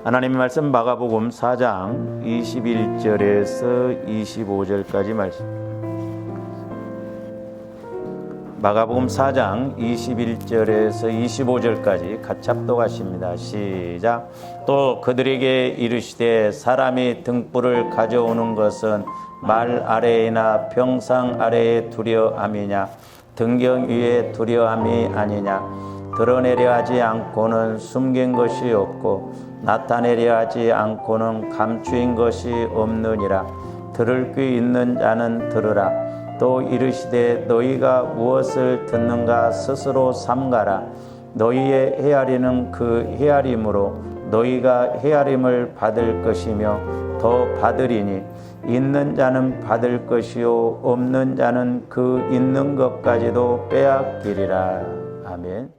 하나님의 말씀 마가복음 4장 21절에서 25절까지 말씀. 마가복음 4장 21절에서 25절까지 같이 합독하십니다. 시작. 또 그들에게 이르시되 사람이 등불을 가져오는 것은 말 아래이나 병상 아래에 두려함이냐 등경 위에 두려함이 아니냐. 드러내려 하지 않고는 숨긴 것이 없고 나타내려 하지 않고는 감추인 것이 없느니라. 들을 귀 있는 자는 들으라. 또 이르시되 너희가 무엇을 듣는가 스스로 삼가라. 너희의 헤아리는 그 헤아림으로 너희가 헤아림을 받을 것이며 더 받으리니 있는 자는 받을 것이요 없는 자는 그 있는 것까지도 빼앗기리라. 아멘.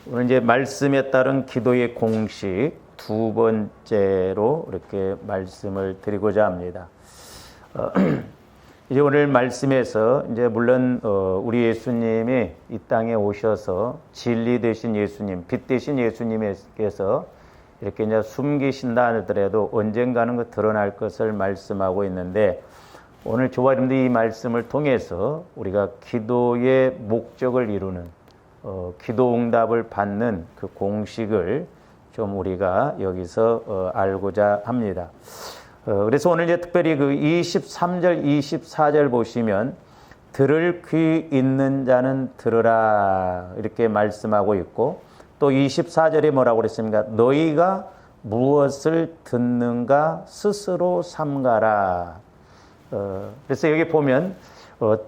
오늘 이제 말씀에 따른 기도의 공식 두 번째로 이렇게 말씀을 드리고자 합니다. 이제 오늘 말씀에서 이제 물론 우리 예수님이 이 땅에 오셔서 진리 되신 예수님, 빛 되신 예수님께서 이렇게 이제 숨기신다 하더라도 언젠가는 그 드러날 것을 말씀하고 있는데 오늘 저와 여러분들이 이 말씀을 통해서 우리가 기도의 목적을 이루는 기도 응답을 받는 그 공식을 좀 우리가 여기서 알고자 합니다. 그래서 오늘 이제 특별히 그 23절, 24절 보시면 들을 귀 있는 자는 들으라 이렇게 말씀하고 있고 또 24절에 뭐라고 그랬습니까? 너희가 무엇을 듣는가 스스로 삼가라. 그래서 여기 보면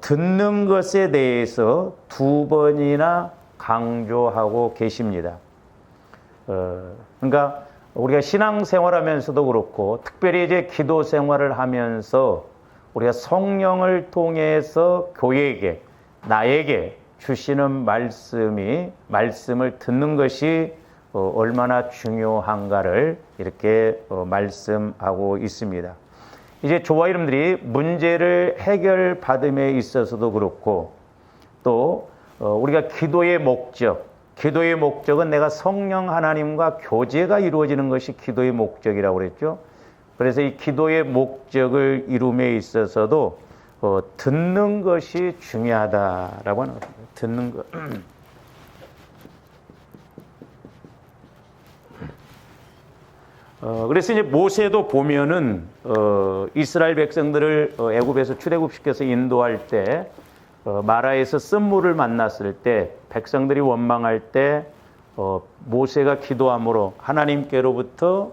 듣는 것에 대해서 두 번이나 강조하고 계십니다. 그러니까 우리가 신앙생활하면서도 그렇고 특별히 이제 기도 생활을 하면서 우리가 성령을 통해서 교회에게 나에게 주시는 말씀을 듣는 것이 얼마나 중요한가를 이렇게 말씀하고 있습니다. 이제 저와 여러분들이 문제를 해결받음에 있어서도 그렇고 또 우리가 기도의 목적은 내가 성령 하나님과 교제가 이루어지는 것이 기도의 목적이라고 그랬죠. 그래서 이 기도의 목적을 이룸에 있어서도 듣는 것이 중요하다라고 하는 겁니다. 듣는 것. 그래서 이제 모세도 보면은 이스라엘 백성들을 애굽에서 출애굽시켜서 인도할 때 마라에서 쓴물을 만났을 때 백성들이 원망할 때 모세가 기도함으로 하나님께로부터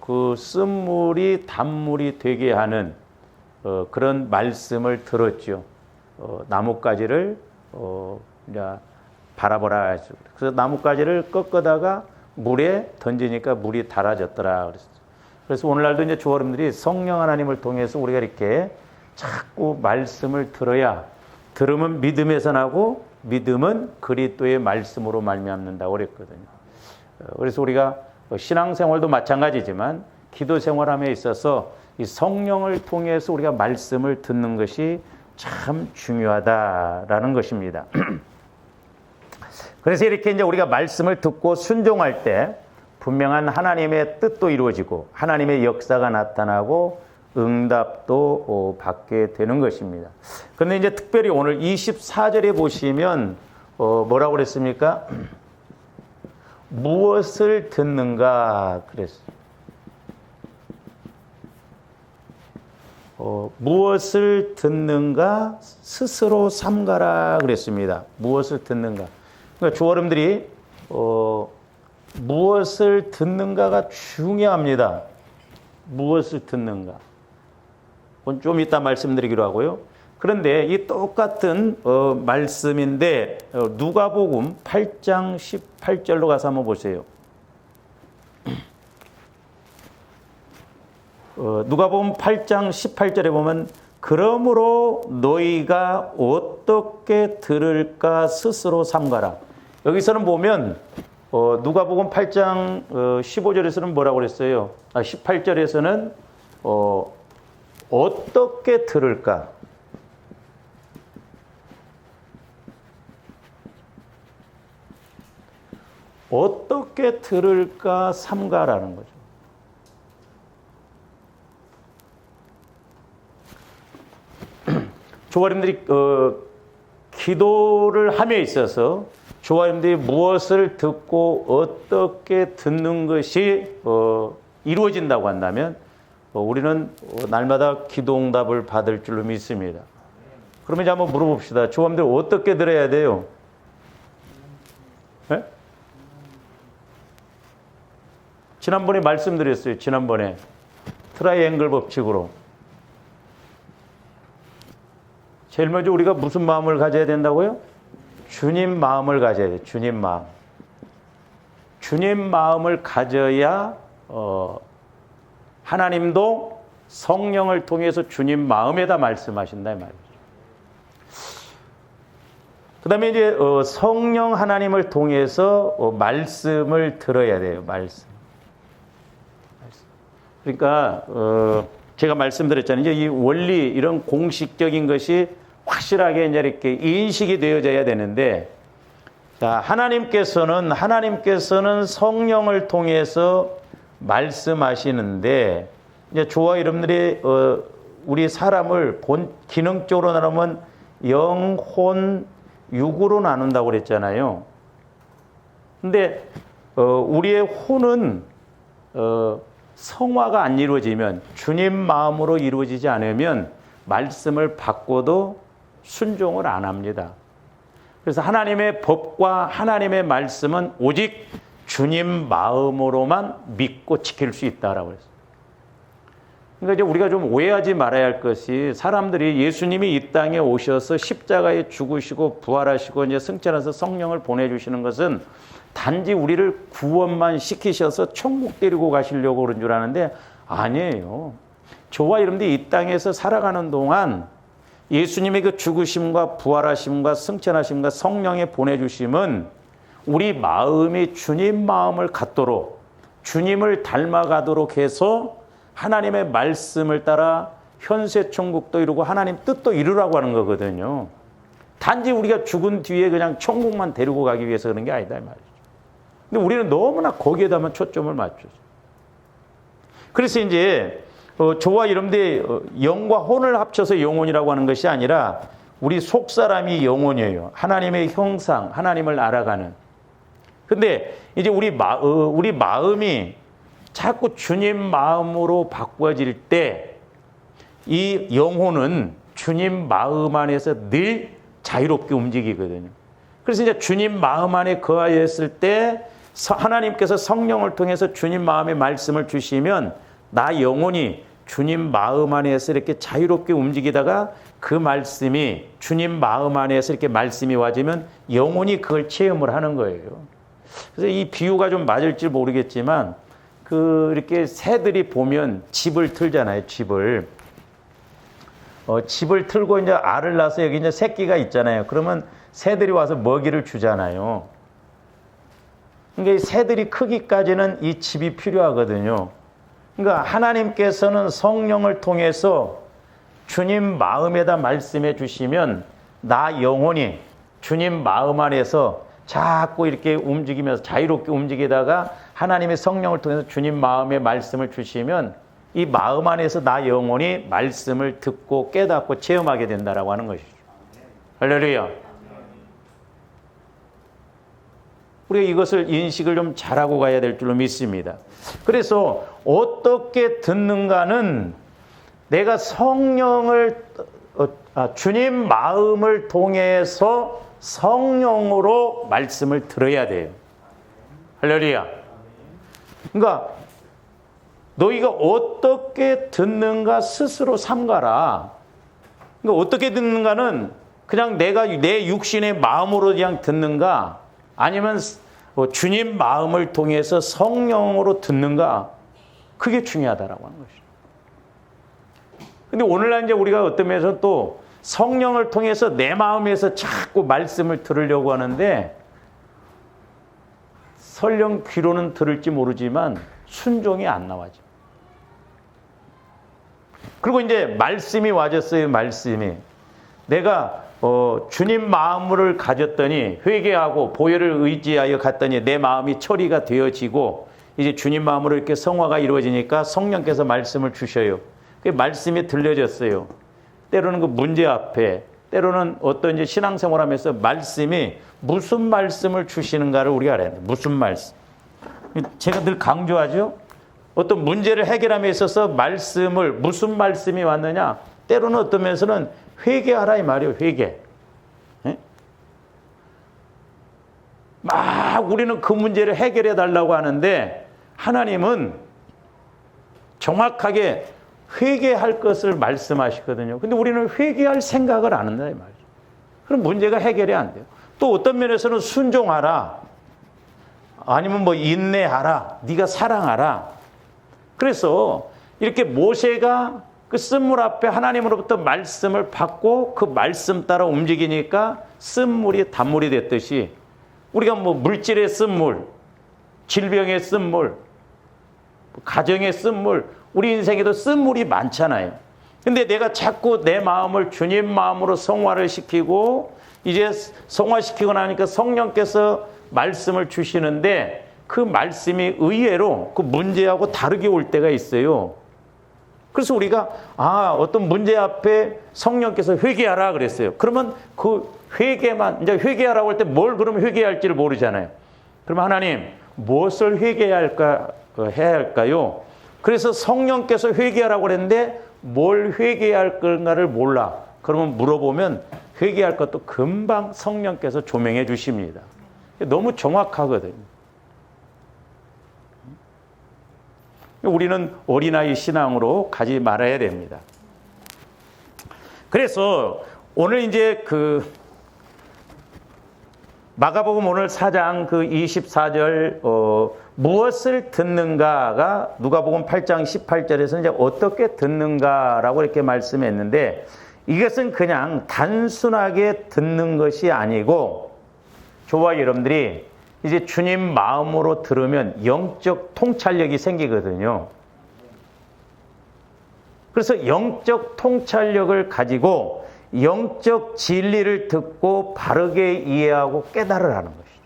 그 쓴물이 단물이 되게 하는 그런 말씀을 들었죠. 나뭇가지를 바라보라. 그래서 나뭇가지를 꺾어다가 물에 던지니까 물이 달아졌더라. 그래서 오늘날도 이제 주 여러분들이 성령 하나님을 통해서 우리가 이렇게 자꾸 말씀을 들어야 들으면 믿음에서 나고 믿음은 그리스도의 말씀으로 말미암는다고 그랬거든요. 그래서 우리가 신앙생활도 마찬가지지만 기도 생활함에 있어서 이 성령을 통해서 우리가 말씀을 듣는 것이 참 중요하다라는 것입니다. 그래서 이렇게 이제 우리가 말씀을 듣고 순종할 때 분명한 하나님의 뜻도 이루어지고 하나님의 역사가 나타나고 응답도 받게 되는 것입니다. 그런데 이제 특별히 오늘 24절에 보시면 뭐라고 그랬습니까? 무엇을 듣는가 그랬어요. 무엇을 듣는가 스스로 삼가라 그랬습니다. 무엇을 듣는가. 그러니까 주 여러분들이 무엇을 듣는가가 중요합니다. 무엇을 듣는가. 좀 이따 말씀드리기로 하고요. 그런데 이 똑같은 말씀인데 누가복음 8장 18절로 가서 한번 보세요. 누가복음 8장 18절에 보면 그러므로 너희가 어떻게 들을까 스스로 삼가라. 여기서는 보면 누가복음 8장 15절에서는 뭐라고 그랬어요? 18절에서는 어떻게 들을까? 어떻게 들을까 삼가라는 거죠. 조아림들이 기도를 함에 있어서 조아림들이 무엇을 듣고 어떻게 듣는 것이 이루어진다고 한다면 우리는 날마다 기도응답을 받을 줄로 믿습니다. 그러면 이제 한번 물어봅시다. 조아림들 어떻게 들어야 돼요? 네? 지난번에 말씀드렸어요. 지난번에 트라이앵글 법칙으로. 제일 먼저 우리가 무슨 마음을 가져야 된다고요? 주님 마음을 가져야 돼요. 주님 마음. 주님 마음을 가져야 하나님도 성령을 통해서 주님 마음에다 말씀하신다 이 말이죠. 그 다음에 이제 성령 하나님을 통해서 말씀을 들어야 돼요. 말씀. 그러니까 제가 말씀드렸잖아요. 이제 이 원리 이런 공식적인 것이 확실하게 이제 이렇게 인식이 되어져야 되는데, 자, 하나님께서는 성령을 통해서 말씀하시는데, 이제 저와 여러분들이 우리 사람을 기능적으로 나누면 영, 혼, 육으로 나눈다고 그랬잖아요. 근데 우리의 혼은 성화가 안 이루어지면, 주님 마음으로 이루어지지 않으면 말씀을 받고도 순종을 안 합니다. 그래서 하나님의 법과 하나님의 말씀은 오직 주님 마음으로만 믿고 지킬 수 있다라고 했어요. 그러니까 이제 우리가 좀 오해하지 말아야 할 것이, 사람들이 예수님이 이 땅에 오셔서 십자가에 죽으시고 부활하시고 이제 승천해서 성령을 보내주시는 것은 단지 우리를 구원만 시키셔서 천국 데리고 가시려고 그런 줄 아는데 아니에요. 저와 여러분들이 이 땅에서 살아가는 동안 예수님의 그 죽으심과 부활하심과 승천하심과 성령의 보내주심은 우리 마음이 주님 마음을 갖도록, 주님을 닮아가도록 해서 하나님의 말씀을 따라 현세 천국도 이루고 하나님 뜻도 이루라고 하는 거거든요. 단지 우리가 죽은 뒤에 그냥 천국만 데리고 가기 위해서 그런 게 아니다 이 말이죠. 근데 우리는 너무나 거기에다만 초점을 맞추죠. 그래서 이제 저와 여러분들이 영과 혼을 합쳐서 영혼이라고 하는 것이 아니라 우리 속사람이 영혼이에요. 하나님의 형상, 하나님을 알아가는. 근데 이제 우리 마음이 자꾸 주님 마음으로 바꿔질 때 이 영혼은 주님 마음 안에서 늘 자유롭게 움직이거든요. 그래서 이제 주님 마음 안에 거하였을 때 하나님께서 성령을 통해서 주님 마음의 말씀을 주시면 나 영혼이 주님 마음 안에서 이렇게 자유롭게 움직이다가 그 말씀이 주님 마음 안에서 이렇게 말씀이 와지면 영혼이 그걸 체험을 하는 거예요. 그래서 이 비유가 좀 맞을지 모르겠지만 이렇게 새들이 보면 집을 틀잖아요. 집을 틀고 이제 알을 낳아서 여기 이제 새끼가 있잖아요. 그러면 새들이 와서 먹이를 주잖아요. 그러니까 이 새들이 크기까지는 이 집이 필요하거든요. 그러니까 하나님께서는 성령을 통해서 주님 마음에다 말씀해 주시면 나 영혼이 주님 마음 안에서 자꾸 이렇게 움직이면서 자유롭게 움직이다가 하나님의 성령을 통해서 주님 마음의 말씀을 주시면 이 마음 안에서 나 영혼이 말씀을 듣고 깨닫고 체험하게 된다라고 하는 것이죠. 할렐루야. 우리가 이것을 인식을 좀 잘하고 가야 될 줄로 믿습니다. 그래서 어떻게 듣는가는 내가 주님 마음을 통해서 성령으로 말씀을 들어야 돼요. 할렐루야. 그러니까 너희가 어떻게 듣는가 스스로 삼가라. 그러니까 어떻게 듣는가는 그냥 내가 내 육신의 마음으로 그냥 듣는가, 아니면 주님 마음을 통해서 성령으로 듣는가, 그게 중요하다라고 하는 것이죠. 근데 오늘날 이제 우리가 어떤 면에서 또 성령을 통해서 내 마음에서 자꾸 말씀을 들으려고 하는데 설령 귀로는 들을지 모르지만 순종이 안 나와져. 그리고 이제 말씀이 와졌어요. 말씀이. 내가 주님 마음을 가졌더니 회개하고 보혈을 의지하여 갔더니 내 마음이 처리가 되어지고 이제 주님 마음으로 이렇게 성화가 이루어지니까 성령께서 말씀을 주셔요. 그 말씀이 들려졌어요. 때로는 그 문제 앞에, 때로는 어떤 이제 신앙생활하면서 말씀이 무슨 말씀을 주시는가를 우리가 알아야 돼요. 무슨 말씀. 제가 늘 강조하죠. 어떤 문제를 해결함에 있어서 말씀을, 무슨 말씀이 왔느냐? 때로는 어떤 면에서는 회개하라 이 말이에요. 회개. 예? 막 우리는 그 문제를 해결해 달라고 하는데 하나님은 정확하게 회개할 것을 말씀하시거든요. 근데 우리는 회개할 생각을 안 한다 이 말이죠. 그럼 문제가 해결이 안 돼요. 또 어떤 면에서는 순종하라. 아니면 뭐 인내하라. 네가 사랑하라. 그래서 이렇게 모세가 그 쓴물 앞에 하나님으로부터 말씀을 받고 그 말씀 따라 움직이니까 쓴물이 단물이 됐듯이 우리가 뭐 물질의 쓴물, 질병의 쓴물, 가정의 쓴물, 우리 인생에도 쓴물이 많잖아요. 근데 내가 자꾸 내 마음을 주님 마음으로 성화를 시키고 이제 성화시키고 나니까 성령께서 말씀을 주시는데 그 말씀이 의외로 그 문제하고 다르게 올 때가 있어요. 그래서 우리가 어떤 문제 앞에 성령께서 회개하라 그랬어요. 그러면 그 회개만 이제 회개하라고 할 때 뭘 그러면 회개할지를 모르잖아요. 그러면 하나님 무엇을 회개해야 할까요? 그래서 성령께서 회개하라고 그랬는데 뭘 회개해야 할 건가를 몰라. 그러면 물어보면 회개할 것도 금방 성령께서 조명해 주십니다. 너무 정확하거든요. 우리는 어린아이 신앙으로 가지 말아야 됩니다. 그래서 오늘 이제 그 마가복음 오늘 4장 그 24절 무엇을 듣는가가 누가복음 8장 18절에서 이제 어떻게 듣는가라고 이렇게 말씀했는데 이것은 그냥 단순하게 듣는 것이 아니고 저와 여러분들이 이제 주님 마음으로 들으면 영적 통찰력이 생기거든요. 그래서 영적 통찰력을 가지고 영적 진리를 듣고 바르게 이해하고 깨달으라는 것이죠.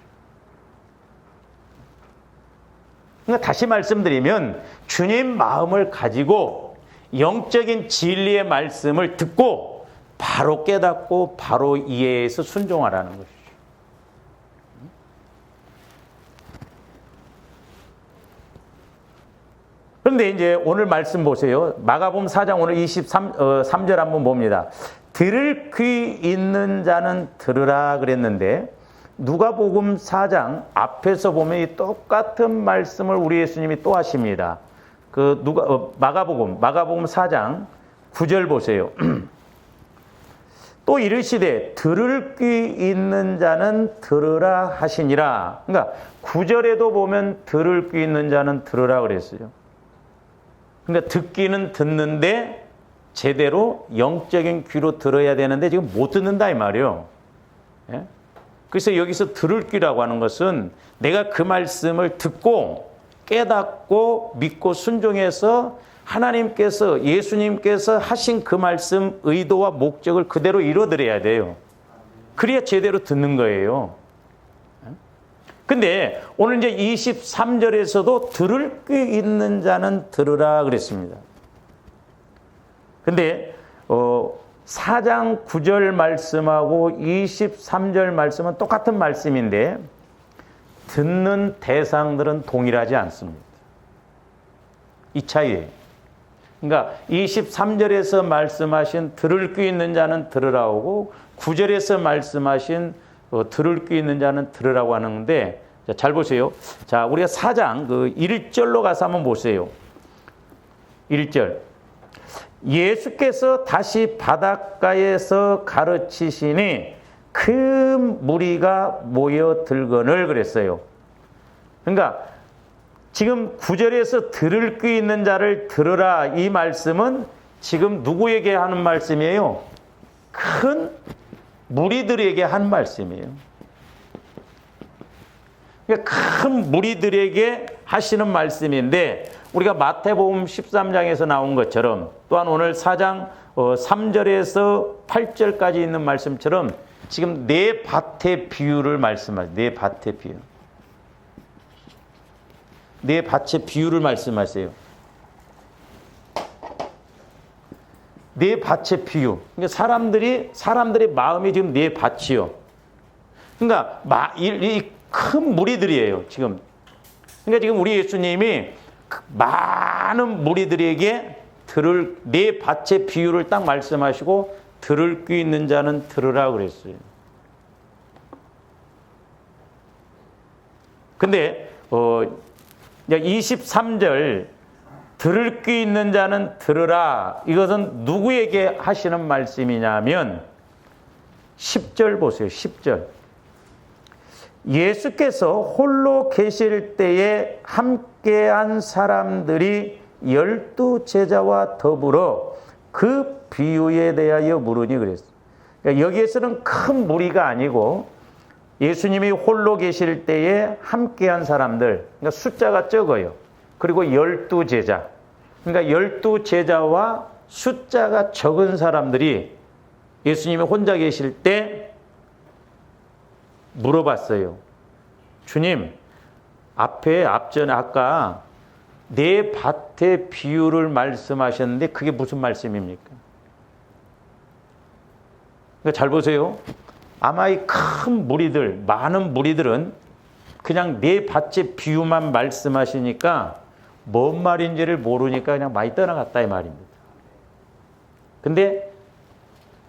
그러니까 다시 말씀드리면 주님 마음을 가지고 영적인 진리의 말씀을 듣고 바로 깨닫고 바로 이해해서 순종하라는 것이죠. 그런데 이제 오늘 말씀 보세요. 마가복음 4장 오늘 23절 한번 봅니다. 들을 귀 있는 자는 들으라 그랬는데 누가복음 4장 앞에서 보면 이 똑같은 말씀을 우리 예수님이 또 하십니다. 그 마가복음 4장 9절 보세요. 또 이르시되 들을 귀 있는 자는 들으라 하시니라. 그러니까 9절에도 보면 들을 귀 있는 자는 들으라 그랬어요. 그러니까 듣기는 듣는데 제대로 영적인 귀로 들어야 되는데 지금 못 듣는다 이 말이에요. 예? 그래서 여기서 들을 귀라고 하는 것은 내가 그 말씀을 듣고 깨닫고 믿고 순종해서 하나님께서 예수님께서 하신 그 말씀 의도와 목적을 그대로 이뤄드려야 돼요. 그래야 제대로 듣는 거예요. 근데 오늘 이제 23절에서도 들을 귀 있는 자는 들으라 그랬습니다. 근데 4장 9절 말씀하고 23절 말씀은 똑같은 말씀인데 듣는 대상들은 동일하지 않습니다. 이 차이예요. 그러니까 23절에서 말씀하신 들을 귀 있는 자는 들으라고 9절에서 말씀하신 들을 귀 있는 자는 들으라고 하는데 잘 보세요. 자, 우리가 4장 그 1절로 가서 한번 보세요. 1절. 예수께서 다시 바닷가에서 가르치시니 큰 무리가 모여들거늘 그랬어요. 그러니까 지금 9절에서 들을 귀 있는 자를 들으라 이 말씀은 지금 누구에게 하는 말씀이에요? 큰 무리들에게 한 말씀이에요. 그러니까 큰 무리들에게 하시는 말씀인데 우리가 마태복음 13장에서 나온 것처럼 또한 오늘 4장 3절에서 8절까지 있는 말씀처럼 지금 네 밭의 비유를 말씀하세요. 네 밭의 비유. 네 밭의 비유를 말씀하세요. 네 밭의 비유. 그러니까 사람들의 마음이 지금 네 밭이요. 그러니까 이 큰 무리들이에요. 지금. 그러니까 지금 우리 예수님이 많은 무리들에게 들을 네 밭의 비유를 딱 말씀하시고 들을 귀 있는 자는 들으라 그랬어요. 근데 23절 들을 귀 있는 자는 들으라. 이것은 누구에게 하시는 말씀이냐면 10절 보세요. 10절. 예수께서 홀로 계실 때에 함께한 사람들이 12 제자와 더불어 그 비유에 대하여 물으니 그랬어요. 그러니까 여기에서는 큰 무리가 아니고 예수님이 홀로 계실 때에 함께한 사람들, 그러니까 숫자가 적어요. 그리고 12 제자. 그러니까 12 제자와 숫자가 적은 사람들이 예수님이 혼자 계실 때 물어봤어요. 주님, 앞전에 아까 네 밭의 비유를 말씀하셨는데 그게 무슨 말씀입니까? 그러니까 잘 보세요. 아마 이 큰 무리들, 많은 무리들은 그냥 네 밭의 비유만 말씀하시니까 뭔 말인지를 모르니까 그냥 많이 떠나갔다 이 말입니다. 근데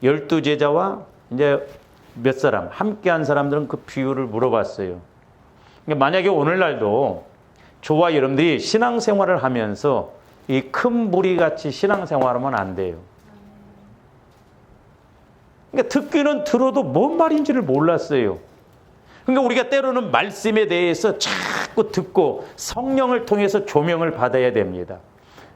12 제자와 이제 몇 사람, 함께한 사람들은 그 비유를 물어봤어요. 그러니까 만약에 오늘날도 저와 여러분들이 신앙생활을 하면서 이 큰 무리같이 신앙생활하면 안 돼요. 그러니까 듣기는 들어도 뭔 말인지를 몰랐어요. 그러니까 우리가 때로는 말씀에 대해서 자꾸 듣고 성령을 통해서 조명을 받아야 됩니다.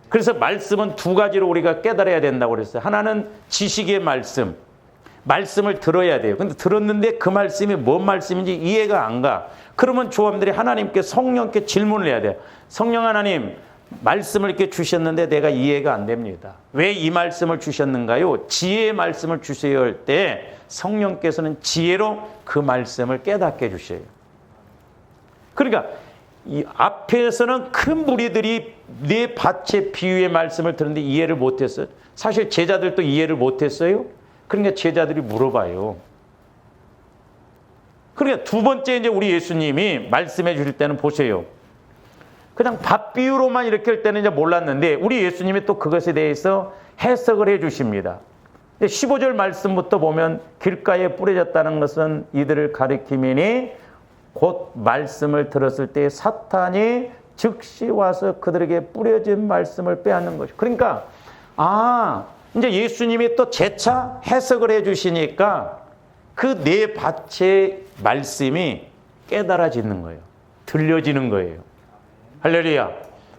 그래서 말씀은 두 가지로 우리가 깨달아야 된다고 그랬어요. 하나는 지식의 말씀을 들어야 돼요. 근데 들었는데 그 말씀이 뭔 말씀인지 이해가 안 가. 그러면 조합들이 하나님께 성령께 질문을 해야 돼요. 성령 하나님, 말씀을 이렇게 주셨는데 내가 이해가 안 됩니다. 왜 이 말씀을 주셨는가요? 지혜의 말씀을 주세요 할 때 성령께서는 지혜로 그 말씀을 깨닫게 해주셔요. 그러니까 이 앞에서는 큰 무리들이 네 밭의 비유의 말씀을 들었는데 이해를 못했어요. 사실 제자들도 이해를 못했어요. 그러니까 제자들이 물어봐요. 그러니까 두 번째 이제 우리 예수님이 말씀해 주실 때는 보세요. 그냥 밥 비유로만 이렇게 할 때는 이제 몰랐는데 우리 예수님이 또 그것에 대해서 해석을 해 주십니다. 15절 말씀부터 보면 길가에 뿌려졌다는 것은 이들을 가리킴이니 곧 말씀을 들었을 때 사탄이 즉시 와서 그들에게 뿌려진 말씀을 빼앗는 것이죠. 그러니까 이제 예수님이 또 재차 해석을 해 주시니까 그 네 밭의 말씀이 깨달아지는 거예요. 들려지는 거예요. 할렐루야.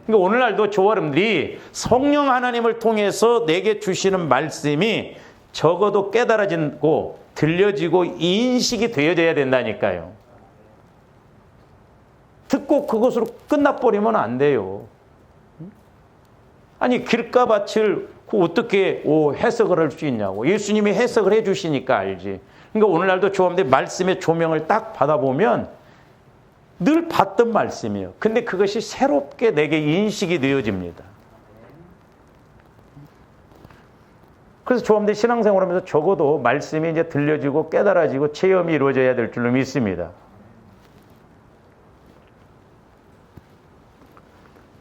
그러니까 오늘날도 저와 여러분들이 성령 하나님을 통해서 내게 주시는 말씀이 적어도 깨달아지고 들려지고 인식이 되어져야 된다니까요. 듣고 그것으로 끝나버리면 안 돼요. 아니 길가밭을 어떻게 해석을 할 수 있냐고. 예수님이 해석을 해 주시니까 알지. 그러니까 오늘날도 조합들 말씀의 조명을 딱 받아보면 늘 봤던 말씀이에요. 근데 그것이 새롭게 내게 인식이 되어집니다. 그래서 조합들 신앙생활하면서 적어도 말씀이 이제 들려지고 깨달아지고 체험이 이루어져야 될 줄로 믿습니다.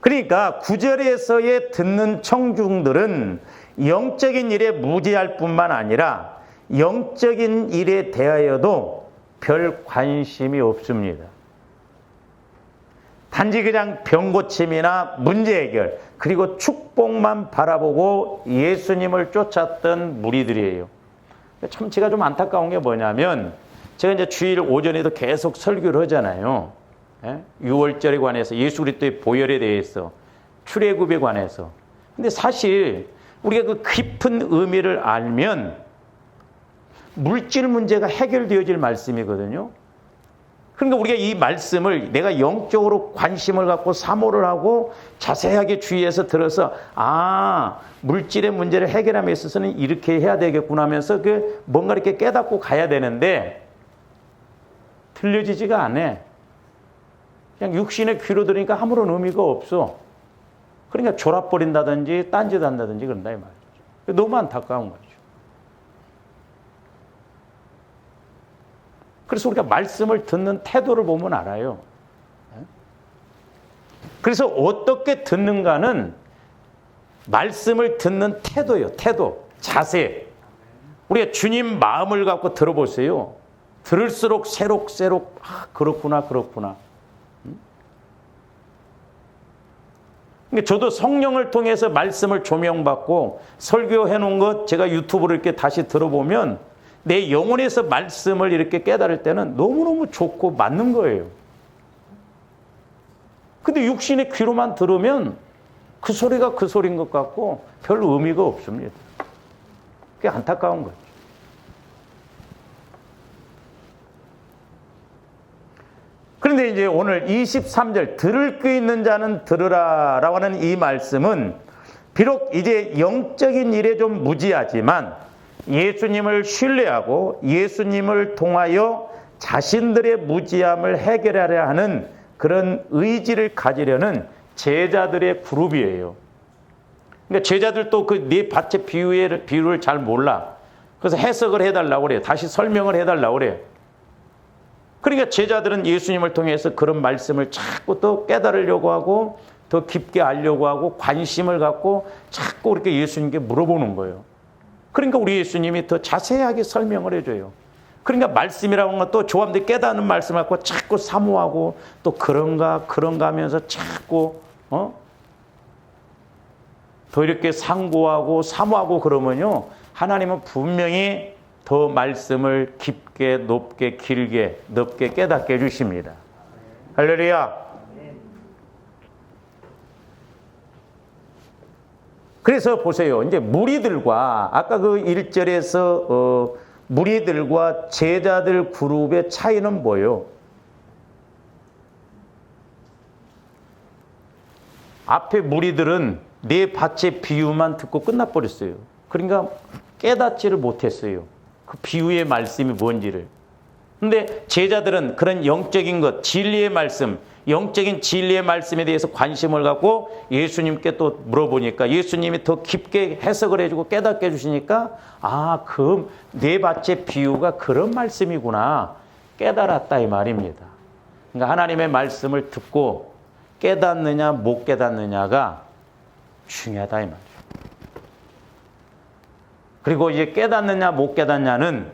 그러니까 9절에서의 듣는 청중들은 영적인 일에 무지할 뿐만 아니라 영적인 일에 대하여도 별 관심이 없습니다. 단지 그냥 병 고침이나 문제 해결 그리고 축복만 바라보고 예수님을 쫓았던 무리들이에요. 참 제가 좀 안타까운 게 뭐냐면 제가 이제 주일 오전에도 계속 설교를 하잖아요. 6월절에 관해서 예수 그리스도의 보혈에 대해서 출애굽에 관해서. 근데 사실 우리가 그 깊은 의미를 알면 물질 문제가 해결되어질 말씀이거든요. 그러니까 우리가 이 말씀을 내가 영적으로 관심을 갖고 사모를 하고 자세하게 주의해서 들어서 물질의 문제를 해결함에 있어서는 이렇게 해야 되겠구나 하면서 뭔가 이렇게 깨닫고 가야 되는데 들려지지가 않아. 그냥 육신의 귀로 들으니까 아무런 의미가 없어. 그러니까 졸아버린다든지 딴짓 한다든지 그런다 이 말이죠. 너무 안타까운 거죠. 그래서 우리가 말씀을 듣는 태도를 보면 알아요. 그래서 어떻게 듣는가는 말씀을 듣는 태도예요. 태도, 자세. 우리가 주님 마음을 갖고 들어보세요. 들을수록 새록새록 그렇구나. 그러니까 저도 성령을 통해서 말씀을 조명받고 설교해 놓은 것 제가 유튜브를 이렇게 다시 들어보면 내 영혼에서 말씀을 이렇게 깨달을 때는 너무너무 좋고 맞는 거예요. 근데 육신의 귀로만 들으면 그 소리가 그 소리인 것 같고 별 의미가 없습니다. 그게 안타까운 거죠. 그런데 이제 오늘 23절 들을 귀 있는 자는 들으라 라고 하는 이 말씀은 비록 이제 영적인 일에 좀 무지하지만 예수님을 신뢰하고 예수님을 통하여 자신들의 무지함을 해결하려 하는 그런 의지를 가지려는 제자들의 그룹이에요. 그러니까 제자들도 그 네 밭의 비유를 잘 몰라. 그래서 해석을 해달라고 그래요. 다시 설명을 해달라고 그래요. 그러니까 제자들은 예수님을 통해서 그런 말씀을 자꾸 또 깨달으려고 하고 더 깊게 알려고 하고 관심을 갖고 자꾸 이렇게 예수님께 물어보는 거예요. 그러니까 우리 예수님이 더 자세하게 설명을 해줘요. 그러니까 말씀이라고 하는 것도 조합들 깨닫는 말씀을 갖고 자꾸 사모하고 또 그런가 하면서 자꾸 더 이렇게 상고하고 사모하고 그러면요 하나님은 분명히 더 말씀을 깊게 높게 길게 넓게 깨닫게 해주십니다. 할렐루야. 그래서 보세요. 이제 무리들과 아까 그 1절에서 무리들과 제자들 그룹의 차이는 뭐예요? 앞에 무리들은 네 밭의 비유만 듣고 끝나버렸어요. 그러니까 깨닫지를 못했어요. 그 비유의 말씀이 뭔지를. 근데 제자들은 그런 영적인 것, 진리의 말씀, 영적인 진리의 말씀에 대해서 관심을 갖고 예수님께 또 물어보니까 예수님이 더 깊게 해석을 해주고 깨닫게 해주시니까 그 네 밭의 비유가 그런 말씀이구나 깨달았다 이 말입니다. 그러니까 하나님의 말씀을 듣고 깨닫느냐 못 깨닫느냐가 중요하다 이 말이에요. 그리고 이제 깨닫느냐 못 깨닫냐는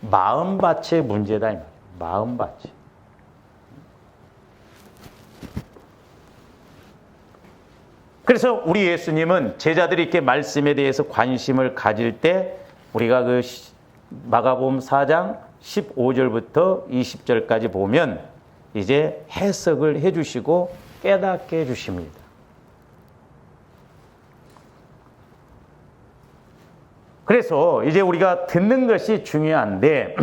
마음밭의 문제다 이 말이에요. 마음밭이. 그래서 우리 예수님은 제자들이 이렇게 말씀에 대해서 관심을 가질 때 우리가 그 마가복음 4장 15절부터 20절까지 보면 이제 해석을 해주시고 깨닫게 해주십니다. 그래서 이제 우리가 듣는 것이 중요한데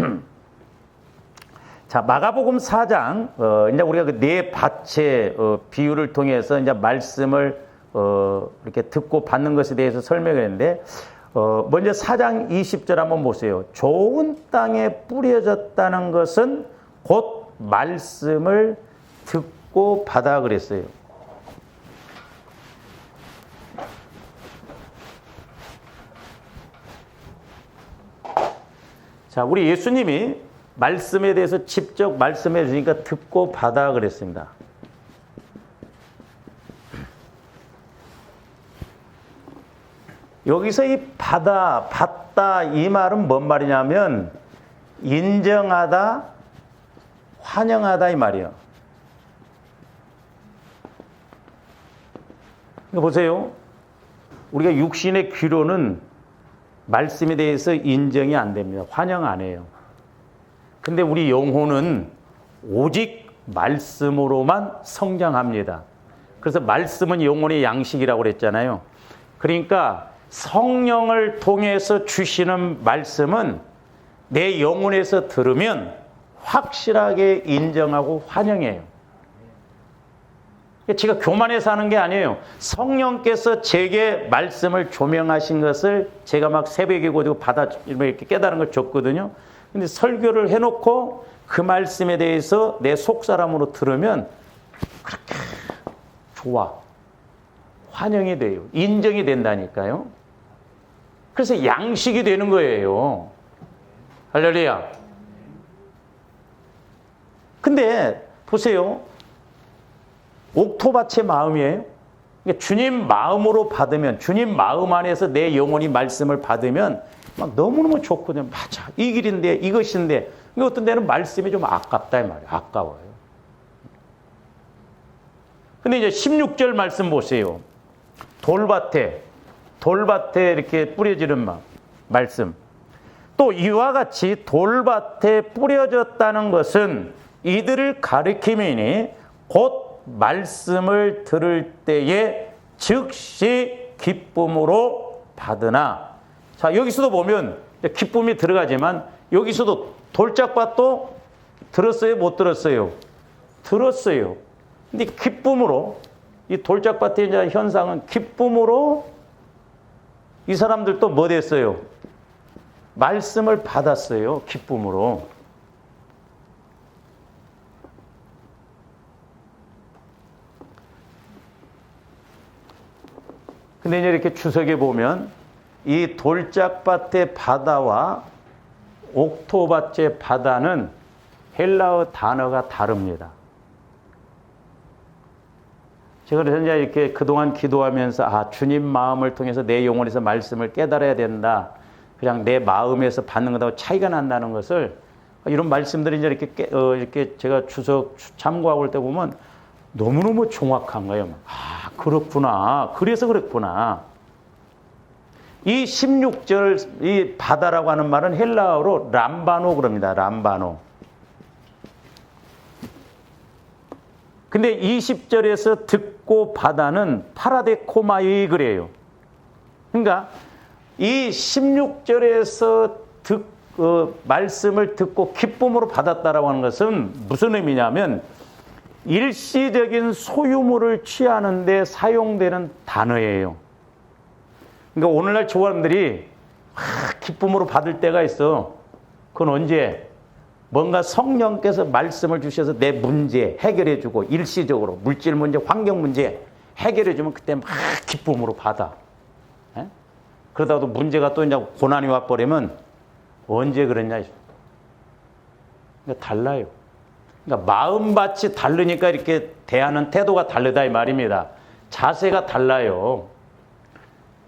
자, 마가복음 4장 이제 우리가 그 네 밭의 비유를 통해서 이제 말씀을 이렇게 듣고 받는 것에 대해서 설명을 했는데 먼저 4장 20절 한번 보세요. 좋은 땅에 뿌려졌다는 것은 곧 말씀을 듣고 받아 그랬어요. 자, 우리 예수님이 말씀에 대해서 직접 말씀해 주니까 듣고 받아 그랬습니다. 여기서 이 받다 이 말은 뭔 말이냐면 인정하다, 환영하다 이 말이에요. 보세요. 우리가 육신의 귀로는 말씀에 대해서 인정이 안 됩니다. 환영 안 해요. 근데 우리 영혼은 오직 말씀으로만 성장합니다. 그래서 말씀은 영혼의 양식이라고 그랬잖아요. 그러니까 성령을 통해서 주시는 말씀은 내 영혼에서 들으면 확실하게 인정하고 환영해요. 제가 교만해서 하는 게 아니에요. 성령께서 제게 말씀을 조명하신 것을 제가 막 새벽에 고지고 받아 이렇게 깨달은 걸 줬거든요. 근데 설교를 해놓고 그 말씀에 대해서 내 속사람으로 들으면 그렇게 좋아. 환영이 돼요. 인정이 된다니까요. 그래서 양식이 되는 거예요. 할렐루야. 근데 보세요. 옥토밭의 마음이에요. 그러니까 주님 마음으로 받으면, 주님 마음 안에서 내 영혼이 말씀을 받으면 막 너무너무 좋거든요. 맞아. 이 길인데, 이것인데. 그러니까 어떤 데는 말씀이 좀 아깝다, 이 말이에요. 아까워요. 근데 이제 16절 말씀 보세요. 돌밭에 이렇게 뿌려지는 말씀. 또 이와 같이 돌밭에 뿌려졌다는 것은 이들을 가리킴이니 곧 말씀을 들을 때에 즉시 기쁨으로 받으나. 자, 여기서도 보면 기쁨이 들어가지만 여기서도 돌짝밭도 들었어요? 못 들었어요? 들었어요. 근데 기쁨으로, 이 돌짝밭의 이제 현상은 기쁨으로 이 사람들도 뭐 됐어요? 말씀을 받았어요. 기쁨으로. 근데 이제 이렇게 주석에 보면 이 돌짝밭의 바다와 옥토밭의 바다는 헬라어 단어가 다릅니다. 제가 그래서 이제 이렇게 그동안 기도하면서 주님 마음을 통해서 내 영혼에서 말씀을 깨달아야 된다. 그냥 내 마음에서 받는 것하고 차이가 난다는 것을, 이런 말씀들이 이제 이렇게 제가 주석 참고하고 올 때 보면 너무너무 정확한 거예요. 그렇구나. 그래서 그렇구나. 이 16절, 이 바다라고 하는 말은 헬라어로 람바노 그럽니다. 람바노. 근데 20절에서 듣고 바다는 파라데코마이 그래요. 그러니까 이 16절에서 말씀을 듣고 기쁨으로 받았다라고 하는 것은 무슨 의미냐면 일시적인 소유물을 취하는 데 사용되는 단어예요. 그러니까 오늘날 조원들이 기쁨으로 받을 때가 있어. 그건 언제? 뭔가 성령께서 말씀을 주셔서 내 문제 해결해 주고 일시적으로 물질 문제, 환경 문제 해결해 주면 그때 막 기쁨으로 받아. 에? 그러다가도 문제가 또 이제 고난이 와버리면 언제 그랬냐. 그러니까 달라요. 그러니까 마음밭이 다르니까 이렇게 대하는 태도가 다르다 이 말입니다. 자세가 달라요.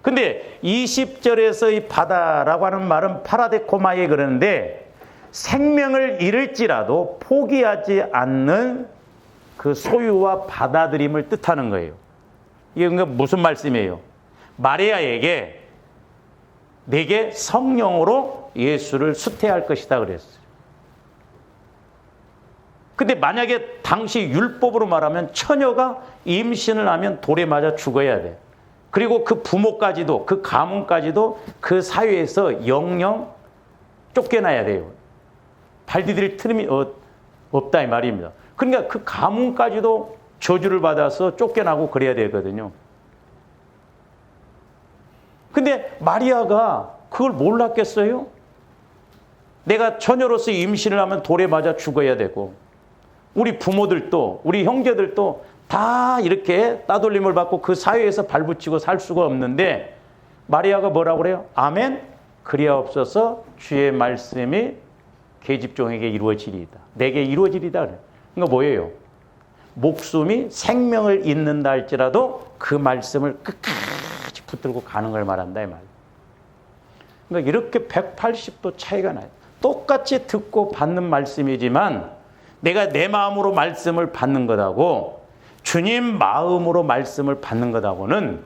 근데 20절에서 이 바다라고 하는 말은 파라데코마에 그러는데 생명을 잃을지라도 포기하지 않는 그 소유와 받아들임을 뜻하는 거예요. 이게 그러니까 무슨 말씀이에요? 마리아에게 내게 성령으로 예수를 수태할 것이다 그랬어요. 근데 만약에 당시 율법으로 말하면 처녀가 임신을 하면 돌에 맞아 죽어야 돼. 그리고 그 부모까지도, 그 가문까지도 그 사회에서 영영 쫓겨나야 돼요. 발 디딜 틈이 없다 이 말입니다. 그러니까 그 가문까지도 저주를 받아서 쫓겨나고 그래야 되거든요. 근데 마리아가 그걸 몰랐겠어요? 내가 처녀로서 임신을 하면 돌에 맞아 죽어야 되고 우리 부모들도 우리 형제들도 다 이렇게 따돌림을 받고 그 사회에서 발붙이고 살 수가 없는데 마리아가 뭐라고 그래요? 아멘? 그리하옵소서 주의 말씀이 계집종에게 이루어지리이다. 내게 이루어지리이다. 그러니까 뭐예요? 목숨이 생명을 잇는다 할지라도 그 말씀을 끝까지 붙들고 가는 걸 말한다 이 말. 그러니까 이렇게 180도 차이가 나요. 똑같이 듣고 받는 말씀이지만 내가 내 마음으로 말씀을 받는 것하고 주님 마음으로 말씀을 받는 것하고는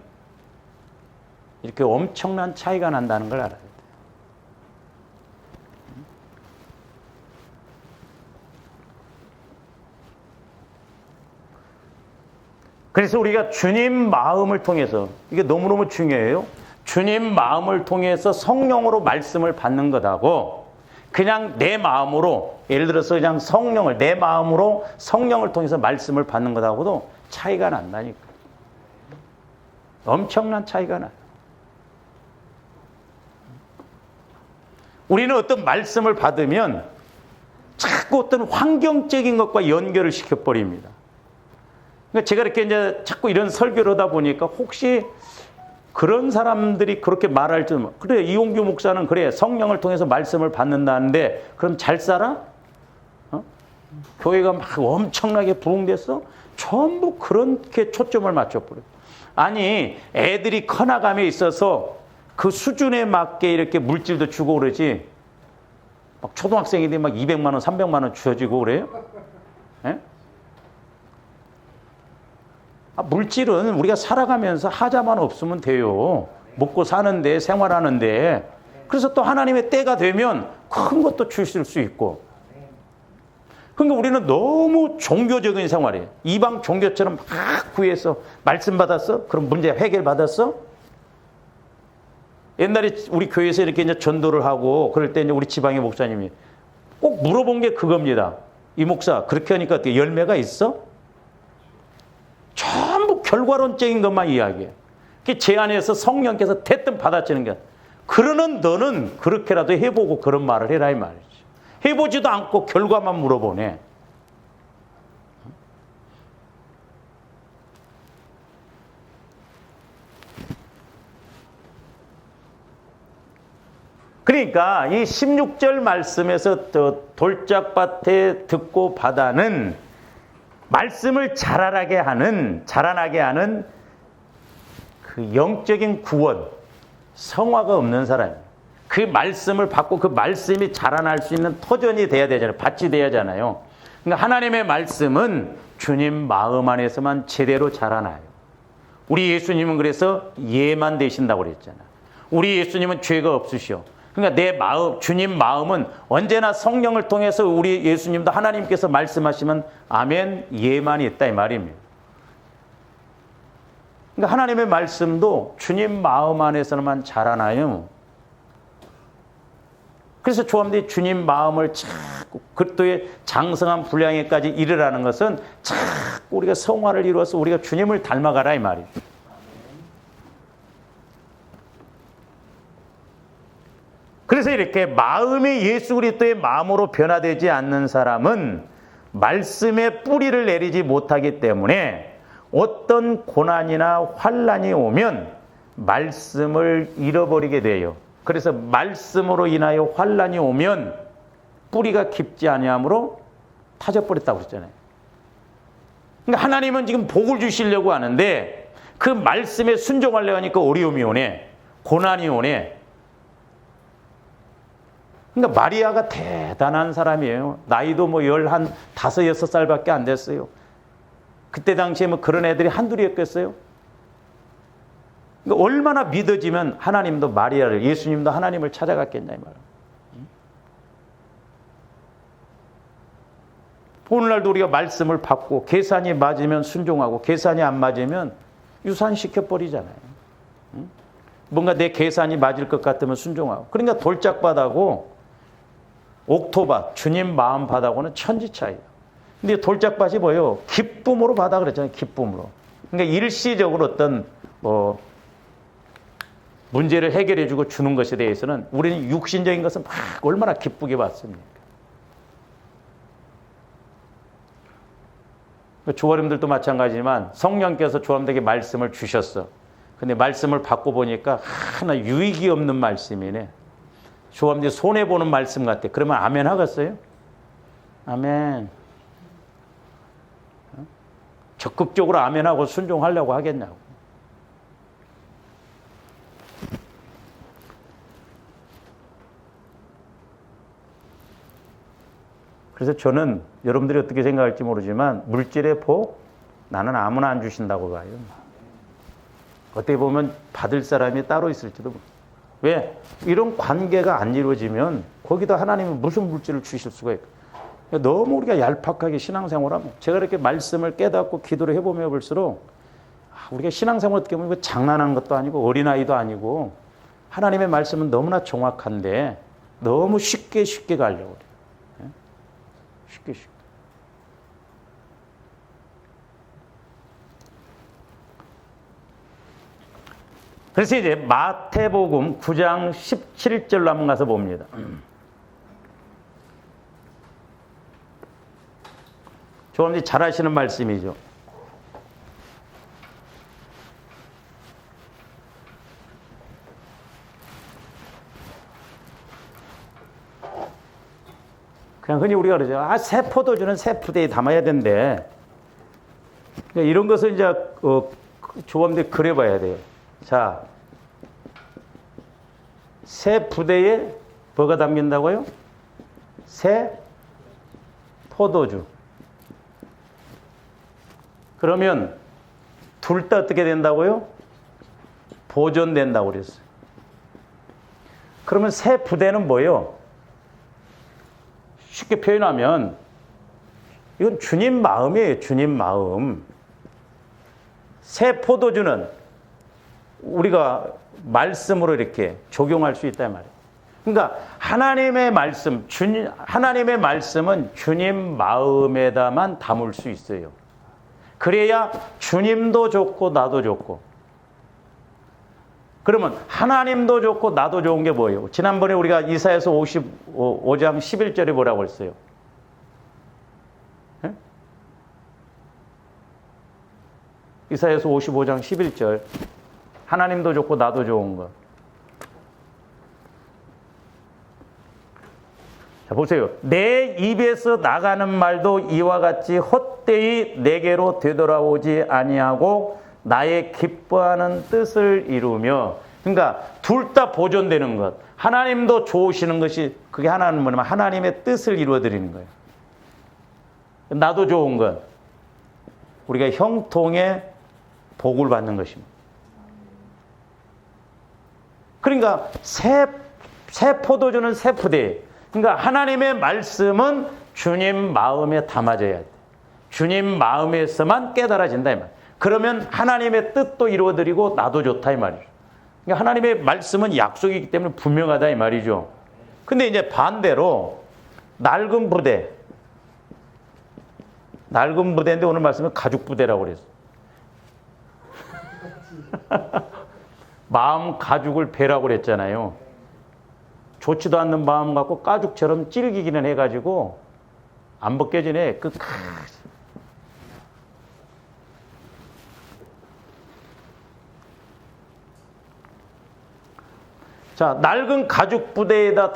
이렇게 엄청난 차이가 난다는 걸 알아야 돼요. 그래서 우리가 주님 마음을 통해서, 이게 너무너무 중요해요. 주님 마음을 통해서 성령으로 말씀을 받는 것하고 그냥 내 마음으로, 예를 들어서 그냥 성령을, 내 마음으로 성령을 통해서 말씀을 받는 것하고도 차이가 난다니까. 엄청난 차이가 나요. 우리는 어떤 말씀을 받으면 자꾸 어떤 환경적인 것과 연결을 시켜버립니다. 그러니까 제가 이렇게 이제 자꾸 이런 설교를 하다 보니까 혹시 그런 사람들이 그렇게 말할 줄, 그래, 이용규 목사는 그래, 성령을 통해서 말씀을 받는다는데 그럼 잘 살아? 교회가 막 엄청나게 부흥됐어? 전부 그렇게 초점을 맞춰버려. 아니, 애들이 커나감에 있어서 그 수준에 맞게 이렇게 물질도 주고 그러지. 막 초등학생인데 막 200만 원, 300만 원 주어지고 그래요? 예? 물질은 우리가 살아가면서 하자만 없으면 돼요. 먹고 사는데, 생활하는데. 그래서 또 하나님의 때가 되면 큰 것도 주실 수 있고. 그러니까 우리는 너무 종교적인 생활이에요. 이방 종교처럼 막 구해서 말씀 받았어? 그럼 문제 해결 받았어? 옛날에 우리 교회에서 이렇게 이제 전도를 하고 그럴 때 이제 우리 지방의 목사님이 꼭 물어본 게 그겁니다. 이 목사, 그렇게 하니까 어떻게 열매가 있어? 전부 결과론적인 것만 이야기해. 제 안에서 성령께서 대뜸 받아치는 게, 그러는 너는 그렇게라도 해보고 그런 말을 해라 이 말이지. 해보지도 않고 결과만 물어보네. 그러니까 이 16절 말씀에서 돌짝밭에 듣고 바다는 말씀을 자라나게 하는 그 영적인 구원, 성화가 없는 사람이에요. 그 말씀을 받고 그 말씀이 자라날 수 있는 터전이 돼야 되잖아요. 밭이 돼야 하잖아요. 그러니까 하나님의 말씀은 주님 마음 안에서만 제대로 자라나요. 우리 예수님은 그래서 예만 되신다고 그랬잖아요. 우리 예수님은 죄가 없으시오. 그러니까 내 마음, 주님 마음은 언제나 성령을 통해서 우리 예수님도 하나님께서 말씀하시면 아멘, 예만이 있다 이 말입니다. 그러니까 하나님의 말씀도 주님 마음 안에서만 자라나요. 그래서 조함들이 주님 마음을 자꾸 그리스도의 장성한 분량에까지 이르라는 것은 자꾸 우리가 성화를 이루어서 우리가 주님을 닮아가라 이 말이에요. 그래서 이렇게 마음이 예수 그리스도의 마음으로 변화되지 않는 사람은 말씀의 뿌리를 내리지 못하기 때문에 어떤 고난이나 환난이 오면 말씀을 잃어버리게 돼요. 그래서 말씀으로 인하여 환난이 오면 뿌리가 깊지 아니하므로 타져버렸다고 그랬잖아요. 그러니까 하나님은 지금 복을 주시려고 하는데 그 말씀에 순종하려고 하니까 어려움이 오네. 고난이 오네. 그러니까 마리아가 대단한 사람이에요. 나이도 뭐 15, 6살밖에 안 됐어요. 그때 당시에 뭐 그런 애들이 한둘이었겠어요? 그러니까 얼마나 믿어지면 하나님도 마리아를, 예수님도 하나님을 찾아갔겠냐 이 말이에요. 오늘날도 우리가 말씀을 받고 계산이 맞으면 순종하고 계산이 안 맞으면 유산시켜버리잖아요. 뭔가 내 계산이 맞을 것 같으면 순종하고. 그러니까 돌짝밭하고 옥토밭, 주님 마음밭하고는 천지 차이예요. 근데 돌짝밭이 뭐예요? 기쁨으로 받아 그랬잖아요. 기쁨으로. 그러니까 일시적으로 어떤 문제를 해결해주고 주는 것에 대해서는 우리는 육신적인 것은 막 얼마나 기쁘게 받습니까? 조아림들도 마찬가지지만 성령께서 조아림들에게 말씀을 주셨어. 근데 말씀을 받고 보니까 하나 유익이 없는 말씀이네. 조아림들이 손해보는 말씀 같아. 그러면 아멘 하겠어요? 아멘. 적극적으로 아멘하고 순종하려고 하겠냐고. 그래서 저는 여러분들이 어떻게 생각할지 모르지만 물질의 복 나는 아무나 안 주신다고 봐요. 어떻게 보면 받을 사람이 따로 있을지도 모르겠어요. 왜? 이런 관계가 안 이루어지면 거기다 하나님이 무슨 물질을 주실 수가 있고. 너무 우리가 얄팍하게 신앙생활하면 제가 이렇게 말씀을 깨닫고 기도를 해보면 볼수록 우리가 신앙생활 어떻게 보면 장난하는 것도 아니고 어린아이도 아니고 하나님의 말씀은 너무나 정확한데 너무 쉽게 가려고 그래요. 쉽게. 그래서 이제 마태복음 9장 17절로 한번 가서 봅니다. 조금씩 잘 하시는 말씀이죠. 그냥 흔히 우리가 그러죠. 새 포도주는 새 푸대에 담아야 된대. 그러니까 이런 것을 이제 조범대 그려봐야 돼요. 자, 새 부대에 뭐가 담긴다고요? 새 포도주. 그러면 둘 다 어떻게 된다고요? 보존된다고 그랬어요. 그러면 새 부대는 뭐예요? 쉽게 표현하면 이건 주님 마음이에요. 주님 마음. 새 포도주는 우리가 말씀으로 이렇게 적용할 수 있단 말이에요. 그러니까 하나님의 말씀은 주님 마음에다만 담을 수 있어요. 그래야 주님도 좋고 나도 좋고. 그러면 하나님도 좋고 나도 좋은 게 뭐예요? 지난번에 우리가 이사야서 55장 11절에 뭐라고 했어요? 네? 이사야서 55장 11절. 하나님도 좋고 나도 좋은 거. 자, 보세요. 내 입에서 나가는 말도 이와 같이 헛되이 내게로 되돌아오지 아니하고 나의 기뻐하는 뜻을 이루며. 그러니까 둘 다 보존되는 것. 하나님도 좋으시는 것이 그게 하나는 뭐냐면 하나님의 뜻을 이루어드리는 거예요. 나도 좋은 것. 우리가 형통의 복을 받는 것입니다. 그러니까 새 포도주는 새 푸대. 그러니까 하나님의 말씀은 주님 마음에 담아져야 돼. 주님 마음에서만 깨달아진다 이 말. 그러면 하나님의 뜻도 이루어드리고 나도 좋다 이 말이죠. 그러니까 하나님의 말씀은 약속이기 때문에 분명하다 이 말이죠. 근데 이제 반대로 낡은 부대인데 오늘 말씀은 가죽 부대라고 그랬어. 마음 가죽을 베라고 그랬잖아요. 좋지도 않는 마음 갖고 가죽처럼 찔기기는 해가지고 안 벗겨지네. 자, 낡은 가죽 부대에다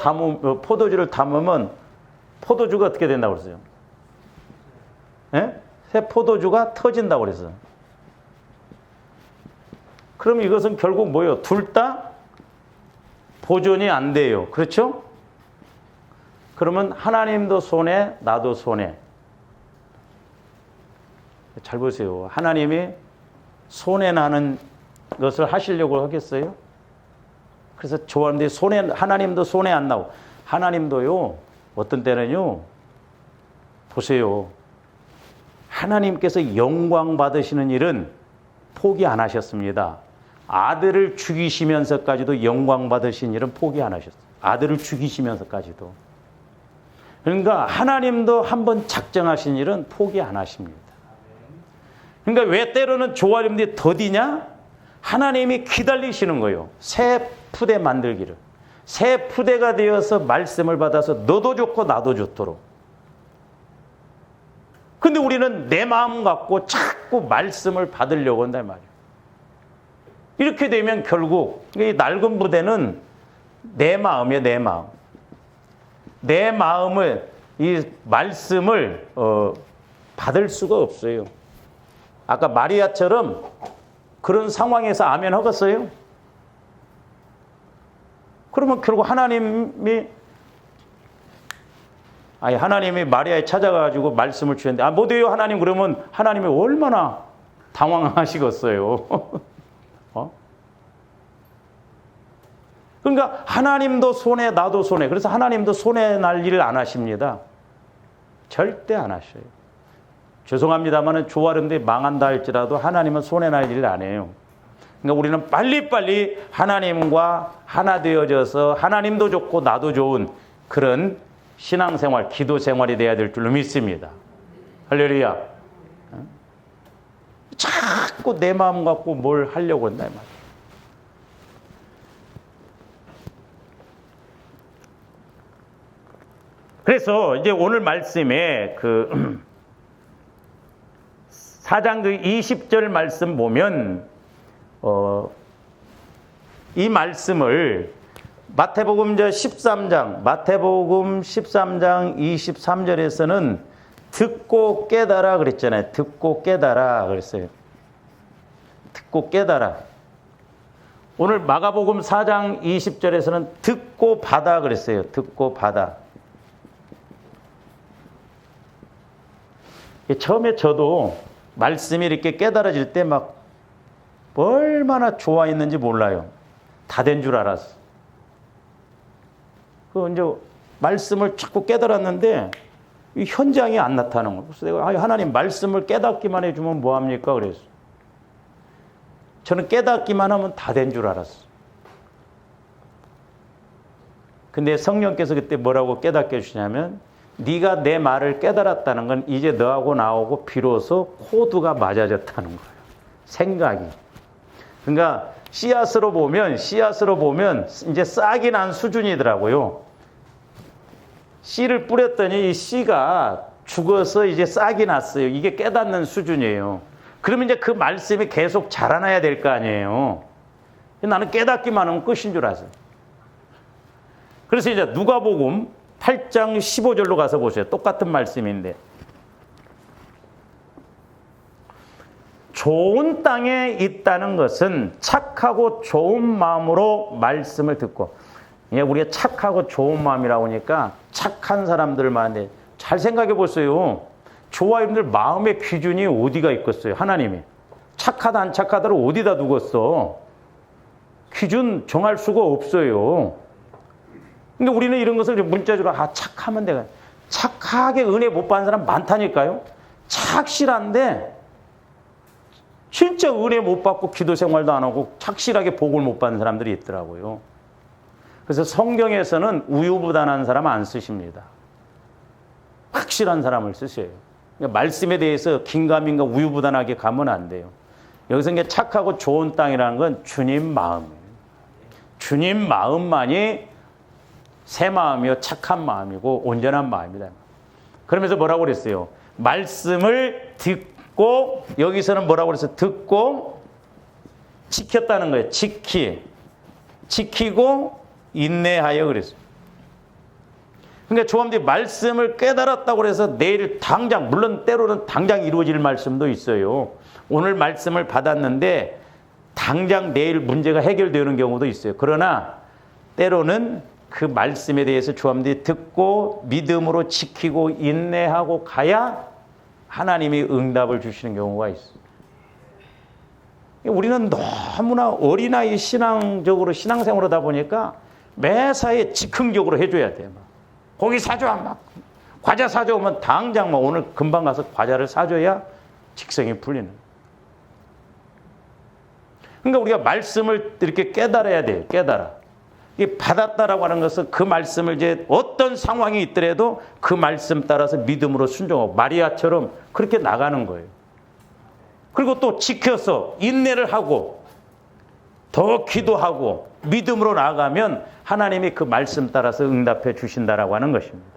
포도주를 담으면 포도주가 어떻게 된다고 그랬어요? 예? 새 포도주가 터진다고 그랬어요. 그럼 이것은 결국 뭐예요? 둘 다 보존이 안 돼요. 그렇죠? 그러면 하나님도 손해, 나도 손해. 잘 보세요. 하나님이 손해 나는 것을 하시려고 하겠어요? 그래서 좋아하는데 하나님도 손해 안 나고. 하나님도요, 어떤 때는요, 보세요. 하나님께서 영광 받으시는 일은 포기 안 하셨습니다. 아들을 죽이시면서까지도 영광 받으신 일은 포기 안 하셨어요. 아들을 죽이시면서까지도. 그러니까 하나님도 한번 작정하신 일은 포기 안 하십니다. 그러니까 왜 때로는 조아림들이 더디냐? 하나님이 기다리시는 거예요. 새 푸대 만들기를. 새 푸대가 되어서 말씀을 받아서 너도 좋고 나도 좋도록. 근데 우리는 내 마음 갖고 자꾸 말씀을 받으려고 한단 말이에요. 이렇게 되면 결국 이 낡은 부대는 내 마음이에요. 내 마음. 내 마음을 이 말씀을 받을 수가 없어요. 아까 마리아처럼 그런 상황에서 아멘 하겠어요? 그러면 결국 하나님이 마리아에 찾아가지고 말씀을 주셨는데 못 해요 하나님. 그러면 하나님이 얼마나 당황하시겠어요. 그러니까 하나님도 손해 나도 손해. 그래서 하나님도 손해 날 일을 안 하십니다. 절대 안 하셔요. 죄송합니다만 조아름들이 망한다 할지라도 하나님은 손해 날 일을 안 해요. 그러니까 우리는 빨리빨리 하나님과 하나 되어져서 하나님도 좋고 나도 좋은 그런 신앙생활, 기도생활이 돼야 될 줄로 믿습니다. 할렐루야. 자꾸 내 마음 갖고 뭘 하려고 한다 이 말이야. 그래서 이제 오늘 말씀에 그 4장 그 20절 말씀 보면 이 말씀을 마태복음 13장 23장 23절에서는 듣고 깨달아 그랬잖아요. 듣고 깨달아 그랬어요. 듣고 깨달아. 오늘 마가복음 4장 20절에서는 듣고 받아 그랬어요. 듣고 받아. 처음에 저도 말씀이 이렇게 깨달아질 때 막 얼마나 좋아했는지 몰라요. 다 된 줄 알았어. 그 이제 말씀을 자꾸 깨달았는데 이 현장이 안 나타나는 거예요. 그래서 내가 하나님 말씀을 깨닫기만 해주면 뭐합니까? 그랬어. 저는 깨닫기만 하면 다 된 줄 알았어. 근데 성령께서 그때 뭐라고 깨닫게 해주시냐면 네가 내 말을 깨달았다는 건 이제 너하고 나하고 비로소 코드가 맞아졌다는 거예요. 생각이. 그러니까 씨앗으로 보면 이제 싹이 난 수준이더라고요. 씨를 뿌렸더니 이 씨가 죽어서 이제 싹이 났어요. 이게 깨닫는 수준이에요. 그러면 이제 그 말씀이 계속 자라나야 될 거 아니에요. 나는 깨닫기만 하면 끝인 줄 알았어요. 그래서 이제 누가복음 8장 15절로 가서 보세요. 똑같은 말씀인데. 좋은 땅에 있다는 것은 착하고 좋은 마음으로 말씀을 듣고, 우리가 착하고 좋은 마음이라고 하니까 착한 사람들만 잘 생각해 보세요. 조아님들 마음의 기준이 어디가 있겠어요? 하나님이. 착하다 안 착하다를 어디다 두겠어? 기준 정할 수가 없어요. 근데 우리는 이런 것을 문자적으로 착하면 내가 착하게 은혜 못 받는 사람 많다니까요. 착실한데 진짜 은혜 못 받고 기도 생활도 안 하고 착실하게 복을 못 받는 사람들이 있더라고요. 그래서 성경에서는 우유부단한 사람 안 쓰십니다. 확실한 사람을 쓰세요. 그러니까 말씀에 대해서 긴가민가 우유부단하게 가면 안 돼요. 여기서 이게 착하고 좋은 땅이라는 건 주님 마음이에요. 주님 마음만이 새 마음이요 착한 마음이고 온전한 마음이다. 그러면서 뭐라고 그랬어요? 말씀을 듣고, 여기서는 뭐라고 그랬어요? 듣고 지켰다는 거예요. 지키고 인내하여 그랬어요. 그러니까 조함들이 말씀을 깨달았다고 해서 내일 당장, 물론 때로는 당장 이루어질 말씀도 있어요. 오늘 말씀을 받았는데 당장 내일 문제가 해결되는 경우도 있어요. 그러나 때로는 그 말씀에 대해서 조함들이 듣고 믿음으로 지키고 인내하고 가야 하나님이 응답을 주시는 경우가 있어요. 우리는 너무나 어린아이 신앙적으로 신앙생활하다 보니까 매사에 즉흥적으로 해줘야 돼요. 고기 사줘, 막 과자 사줘오면 당장 막 오늘 금방 가서 과자를 사줘야 직성이 풀리는. 그러니까 우리가 말씀을 이렇게 깨달아야 돼요. 깨달아. 이 받았다라고 하는 것은 그 말씀을 이제 어떤 상황이 있더라도 그 말씀 따라서 믿음으로 순종하고 마리아처럼 그렇게 나가는 거예요. 그리고 또 지켜서 인내를 하고 더 기도하고 믿음으로 나아가면 하나님이 그 말씀 따라서 응답해 주신다라고 하는 것입니다.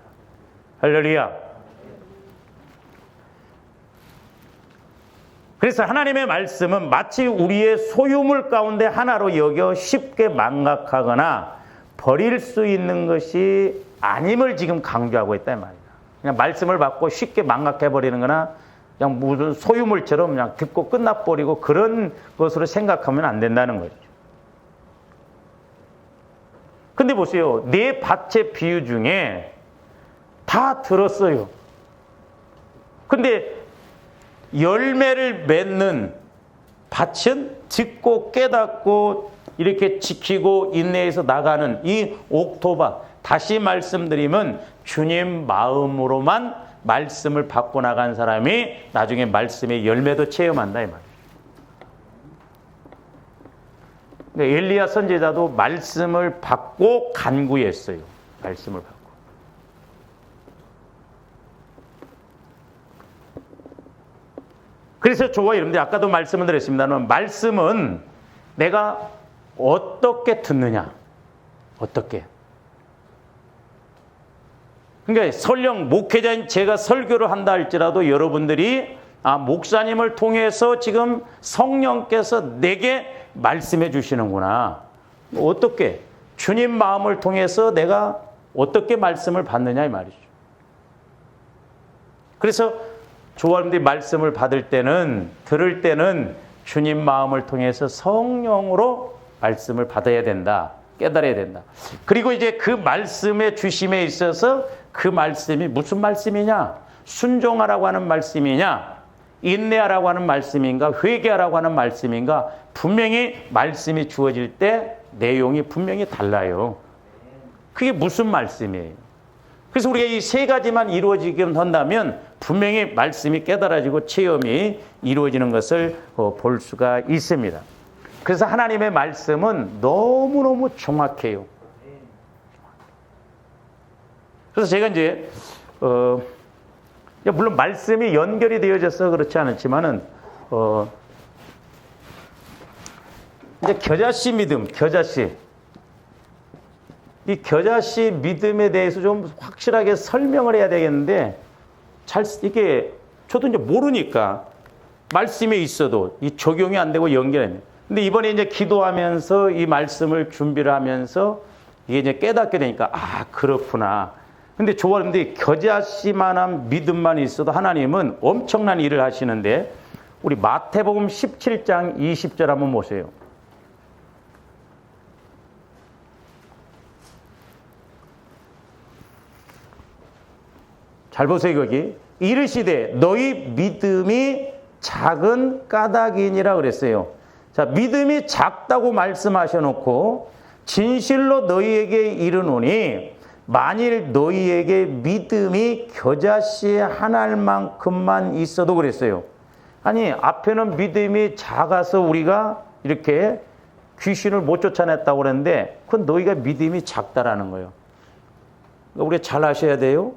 할렐루야. 그래서 하나님의 말씀은 마치 우리의 소유물 가운데 하나로 여겨 쉽게 망각하거나 버릴 수 있는 것이 아님을 지금 강조하고 있다 이 말이야. 그냥 말씀을 받고 쉽게 망각해버리는 거나 그냥 무슨 소유물처럼 그냥 듣고 끝나버리고 그런 것으로 생각하면 안 된다는 거죠. 근데 보세요. 네 밭의 비유 중에 다 들었어요. 근데 열매를 맺는 밭은 듣고 깨닫고 이렇게 지키고 인내해서 나가는 이 옥토바, 다시 말씀드리면 주님 마음으로만 말씀을 받고 나간 사람이 나중에 말씀의 열매도 체험한다 이 말이에요. 엘리야 선지자도 말씀을 받고 간구했어요. 말씀을 받고. 그래서 저와 여러분들 아까도 말씀을 드렸습니다만 말씀은 내가 어떻게 듣느냐. 어떻게. 그러니까 설령 목회자인 제가 설교를 한다 할지라도 여러분들이 목사님을 통해서 지금 성령께서 내게 말씀해 주시는구나. 어떻게? 주님 마음을 통해서 내가 어떻게 말씀을 받느냐 이 말이죠. 그래서 저와 여러분들이 말씀을 받을 때는, 들을 때는 주님 마음을 통해서 성령으로 말씀을 받아야 된다. 깨달아야 된다. 그리고 이제 그 말씀의 주심에 있어서 그 말씀이 무슨 말씀이냐? 순종하라고 하는 말씀이냐? 인내하라고 하는 말씀인가? 회개하라고 하는 말씀인가? 분명히 말씀이 주어질 때 내용이 분명히 달라요. 그게 무슨 말씀이에요? 그래서 우리가 이 세 가지만 이루어지기만 한다면 분명히 말씀이 깨달아지고 체험이 이루어지는 것을 볼 수가 있습니다. 그래서 하나님의 말씀은 너무너무 정확해요. 그래서 제가 이제 물론 말씀이 연결이 되어져서 그렇지 않았지만은 이제 겨자씨 믿음, 겨자씨. 이 겨자씨 믿음에 대해서 좀 확실하게 설명을 해야 되겠는데 이게 저도 이제 모르니까 말씀에 있어도 이 적용이 안 되고 연결이 안 돼요. 근데 이번에 이제 기도하면서 이 말씀을 준비를 하면서 이게 이제 깨닫게 되니까 그렇구나. 근데 좋아하는데 겨자씨만한 믿음만 있어도 하나님은 엄청난 일을 하시는데 우리 마태복음 17장 20절 한번 보세요. 잘 보세요. 거기 이르시되 너희 믿음이 작은 까닭이니라 그랬어요. 자, 믿음이 작다고 말씀하셔놓고 진실로 너희에게 이르노니 만일 너희에게 믿음이 겨자씨 한 알만큼만 있어도 그랬어요. 아니 앞에는 믿음이 작아서 우리가 이렇게 귀신을 못 쫓아냈다고 그랬는데 그건 너희가 믿음이 작다라는 거예요. 그러니까 우리가 잘 아셔야 돼요.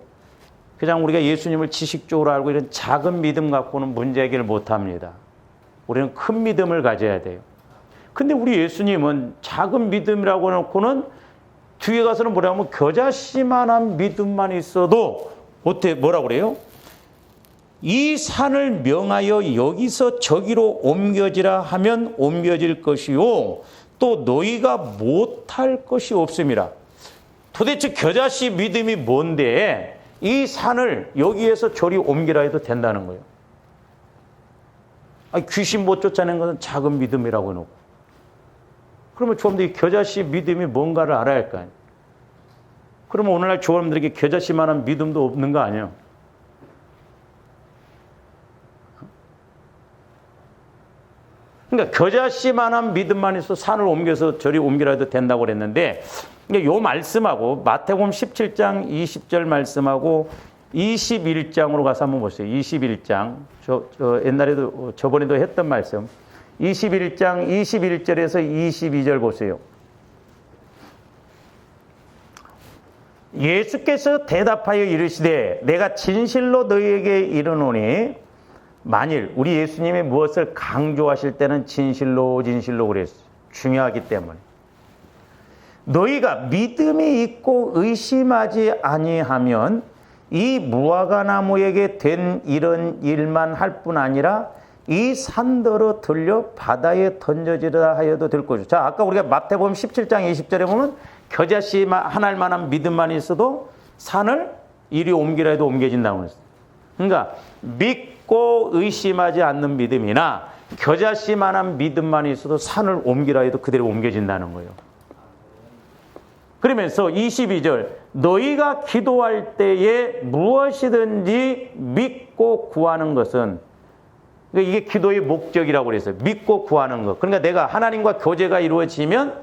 그냥 우리가 예수님을 지식적으로 알고 이런 작은 믿음 갖고는 문제 해결을 못합니다. 우리는 큰 믿음을 가져야 돼요. 근데 우리 예수님은 작은 믿음이라고 해놓고는 뒤에 가서는 뭐라고 하면 겨자씨만한 믿음만 있어도 뭐라고 그래요? 이 산을 명하여 여기서 저기로 옮겨지라 하면 옮겨질 것이요 또 너희가 못할 것이 없음이라. 도대체 겨자씨 믿음이 뭔데 이 산을 여기에서 저리 옮기라 해도 된다는 거예요. 귀신 못 쫓아낸 것은 작은 믿음이라고 해놓고. 그러면 조금더 이 겨자씨 믿음이 뭔가를 알아야 할 거 아니에요. 그러면 오늘날 조원들에게 겨자씨만한 믿음도 없는 거 아니에요. 그러니까 겨자씨만한 믿음만 있어 산을 옮겨서 저리 옮기라 해도 된다고 그랬는데 요 말씀하고 마태복음 17장 20절 말씀하고 21장으로 가서 한번 보세요. 21장. 저 옛날에도 저번에도 했던 말씀. 21장 21절에서 22절 보세요. 예수께서 대답하여 이르시되 내가 진실로 너희에게 이르노니 만일 우리 예수님이 무엇을 강조하실 때는 진실로 그랬어요. 중요하기 때문에. 너희가 믿음이 있고 의심하지 아니하면 이 무화과 나무에게 된 이런 일만 할 뿐 아니라 이 산더러 들려 바다에 던져지라 하여도 될 것이죠. 자, 아까 우리가 마태복음 17장 20절에 보면 겨자씨 한 알만한 믿음만 있어도 산을 이리 옮기라 해도 옮겨진다고 그랬어요. 그러니까 믿고 의심하지 않는 믿음이나 겨자씨만한 믿음만 있어도 산을 옮기라 해도 그대로 옮겨진다는 거예요. 그러면서 22절 너희가 기도할 때에 무엇이든지 믿고 구하는 것은 이게 기도의 목적이라고 그랬어요. 믿고 구하는 것. 그러니까 내가 하나님과 교제가 이루어지면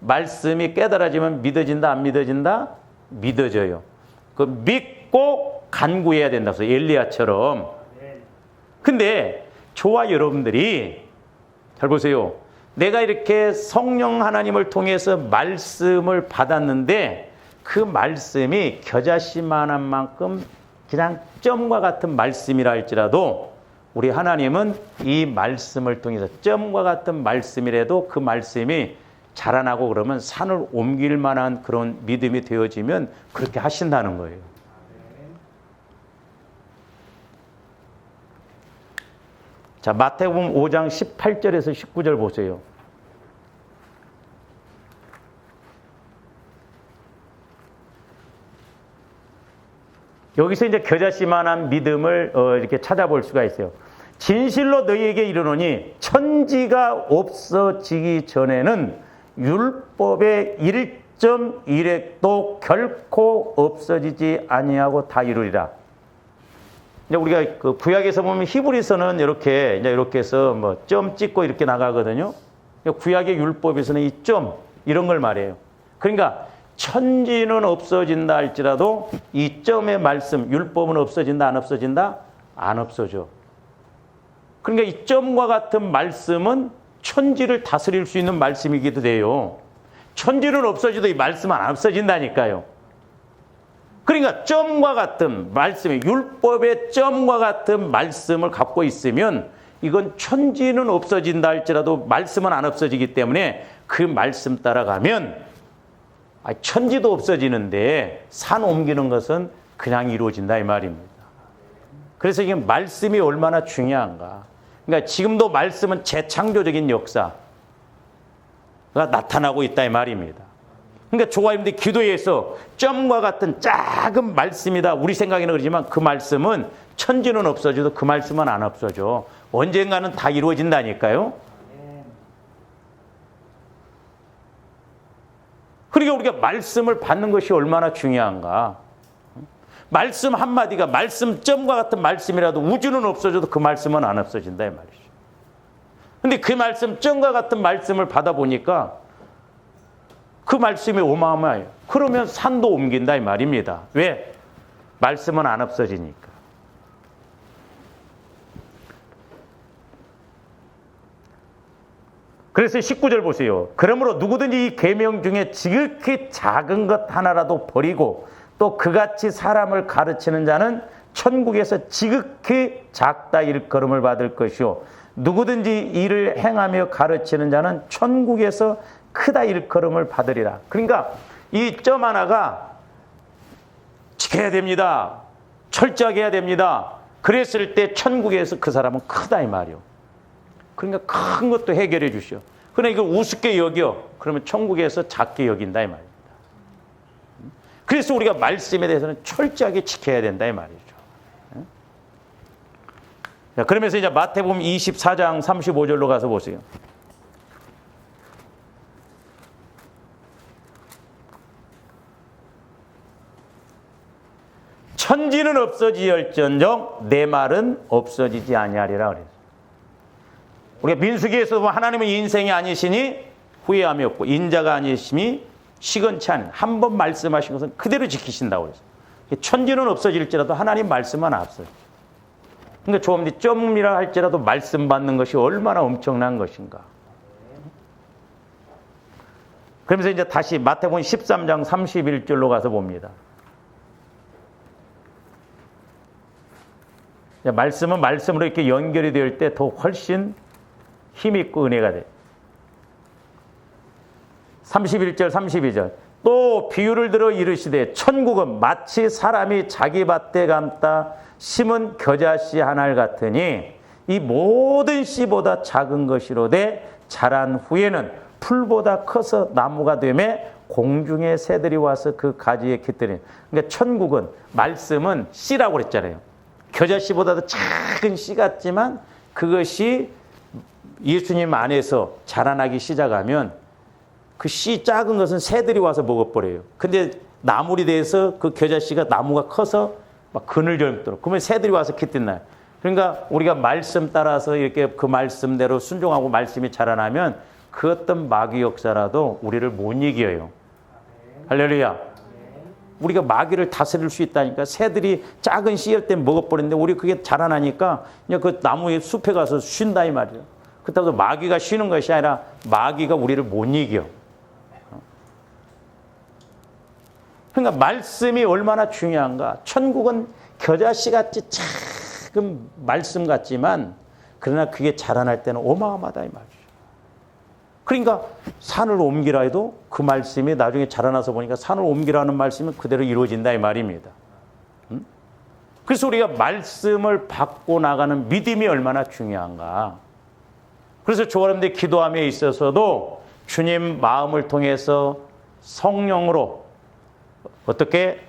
말씀이 깨달아지면 믿어진다 안 믿어진다? 믿어져요. 그 믿고 간구해야 된다고 해서 엘리야처럼. 근데 저와 여러분들이 잘 보세요. 내가 이렇게 성령 하나님을 통해서 말씀을 받았는데 그 말씀이 겨자씨만한 만큼 그냥 점과 같은 말씀이라 할지라도 우리 하나님은 이 말씀을 통해서 점과 같은 말씀이라도 그 말씀이 자라나고 그러면 산을 옮길 만한 그런 믿음이 되어지면 그렇게 하신다는 거예요. 자, 마태복음 5장 18절에서 19절 보세요. 여기서 이제 겨자씨만한 믿음을 이렇게 찾아볼 수가 있어요. 진실로 너희에게 이르노니 천지가 없어지기 전에는 율법의 1.1획도 결코 없어지지 아니하고 다 이루리라. 이제 우리가 그 구약에서 보면 히브리서는 이렇게 해서 뭐 점 찍고 이렇게 나가거든요. 구약의 율법에서는 이 점 이런 걸 말해요. 그러니까 천지는 없어진다 할지라도 이 점의 말씀, 율법은 없어진다, 안 없어진다? 안 없어져. 그러니까 이 점과 같은 말씀은 천지를 다스릴 수 있는 말씀이기도 돼요. 천지는 없어지도 이 말씀은 안 없어진다니까요. 그러니까 점과 같은 말씀이, 율법의 점과 같은 말씀을 갖고 있으면 이건 천지는 없어진다 할지라도 말씀은 안 없어지기 때문에 그 말씀 따라가면 천지도 없어지는데 산 옮기는 것은 그냥 이루어진다 이 말입니다. 그래서 이게 말씀이 얼마나 중요한가. 그러니까 지금도 말씀은 재창조적인 역사가 나타나고 있다 이 말입니다. 그러니까 조가님들이 기도에서 점과 같은 작은 말씀이다. 우리 생각에는 그러지만 그 말씀은 천지는 없어져도 그 말씀은 안 없어져. 언젠가는 다 이루어진다니까요. 그러니까 우리가 말씀을 받는 것이 얼마나 중요한가. 말씀 한마디가 말씀점과 같은 말씀이라도 우주는 없어져도 그 말씀은 안 없어진다 이 말이죠. 근데 그 말씀점과 같은 말씀을 받아보니까 그 말씀이 어마어마해요. 그러면 산도 옮긴다 이 말입니다. 왜? 말씀은 안 없어지니까. 그래서 19절 보세요. 그러므로 누구든지 이 계명 중에 지극히 작은 것 하나라도 버리고 또 그같이 사람을 가르치는 자는 천국에서 지극히 작다 일컬음을 받을 것이요 누구든지 이를 행하며 가르치는 자는 천국에서 크다 일컬음을 받으리라. 그러니까 이 점 하나가 지켜야 됩니다. 철저하게 해야 됩니다. 그랬을 때 천국에서 그 사람은 크다 이 말이요. 그러니까 큰 것도 해결해 주시오. 그러니까 이걸 우습게 여겨. 그러면 천국에서 작게 여긴다 이 말입니다. 그래서 우리가 말씀에 대해서는 철저하게 지켜야 된다 이 말이죠. 자, 그러면서 이제 마태복음 24장 35절로 가서 보세요. 천지는 없어지열전정 내 말은 없어지지 아니하리라 그래요. 우리가 민수기에서 보면 하나님은 인생이 아니시니 후회함이 없고 인자가 아니심이 시건치 않은 한 번 말씀하신 것은 그대로 지키신다고 그랬어요. 천지는 없어질지라도 하나님 말씀은 없어요. 그러니까 조금 점이라 할지라도 말씀 받는 것이 얼마나 엄청난 것인가. 그러면서 이제 다시 마태복음 13장 31절로 가서 봅니다. 말씀은 말씀으로 이렇게 연결이 될 때 더 훨씬 힘있고 은혜가 돼. 31절 32절 또 비유를 들어 이르시되 천국은 마치 사람이 자기 밭에 감다 심은 겨자씨 하나를 같으니 이 모든 씨보다 작은 것이로되 자란 후에는 풀보다 커서 나무가 되매 공중의 새들이 와서 그 가지에 깃들이는. 그러니까 천국은 말씀은 씨라고 그랬잖아요. 겨자씨보다도 작은 씨 같지만 그것이 예수님 안에서 자라나기 시작하면 그 씨 작은 것은 새들이 와서 먹어버려요. 근데 나물이 돼서 그 겨자씨가 나무가 커서 막 그늘져도록 그러면 새들이 와서 깃든나요. 그러니까 우리가 말씀 따라서 이렇게 그 말씀대로 순종하고 말씀이 자라나면 그 어떤 마귀 역사라도 우리를 못 이겨요. 할렐루야. 우리가 마귀를 다스릴 수 있다니까. 새들이 작은 씨일 때 먹어버리는데 우리 그게 자라나니까 그냥 그 나무의 숲에 가서 쉰다 이 말이에요. 그렇다고 마귀가 쉬는 것이 아니라 마귀가 우리를 못 이겨. 그러니까 말씀이 얼마나 중요한가. 천국은 겨자씨같이 작은 말씀 같지만 그러나 그게 자라날 때는 어마어마하다 이 말이죠. 그러니까 산을 옮기라 해도 그 말씀이 나중에 자라나서 보니까 산을 옮기라는 말씀은 그대로 이루어진다 이 말입니다. 그래서 우리가 말씀을 받고 나가는 믿음이 얼마나 중요한가. 그래서 여러분들 기도함에 있어서도 주님 마음을 통해서 성령으로 어떻게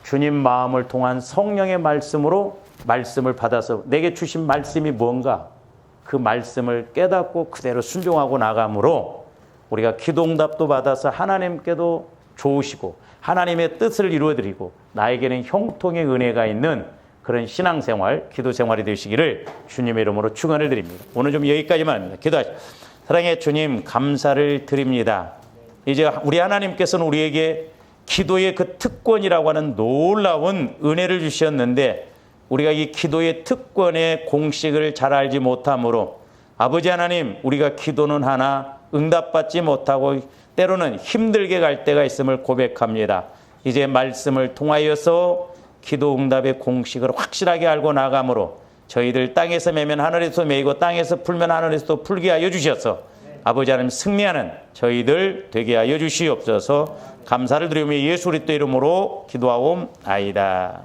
주님 마음을 통한 성령의 말씀으로 말씀을 받아서 내게 주신 말씀이 뭔가 그 말씀을 깨닫고 그대로 순종하고 나감으로 우리가 기도응답도 받아서 하나님께도 좋으시고 하나님의 뜻을 이루어드리고 나에게는 형통의 은혜가 있는 그런 신앙생활, 기도생활이 되시기를 주님의 이름으로 축원을 드립니다. 오늘 좀 여기까지만 합니다. 기도하시죠. 사랑의 주님 감사를 드립니다. 이제 우리 하나님께서는 우리에게 기도의 그 특권이라고 하는 놀라운 은혜를 주셨는데 우리가 이 기도의 특권의 공식을 잘 알지 못하므로 아버지 하나님 우리가 기도는 하나 응답받지 못하고 때로는 힘들게 갈 때가 있음을 고백합니다. 이제 말씀을 통하여서 기도 응답의 공식을 확실하게 알고 나가므로 저희들 땅에서 매면 하늘에서 매이고 땅에서 풀면 하늘에서 풀게 하여 주셔서 아버지 하나님 승리하는 저희들 되게 하여 주시옵소서. 감사를 드리며 예수 그리스도 이름으로 기도하옵나이다.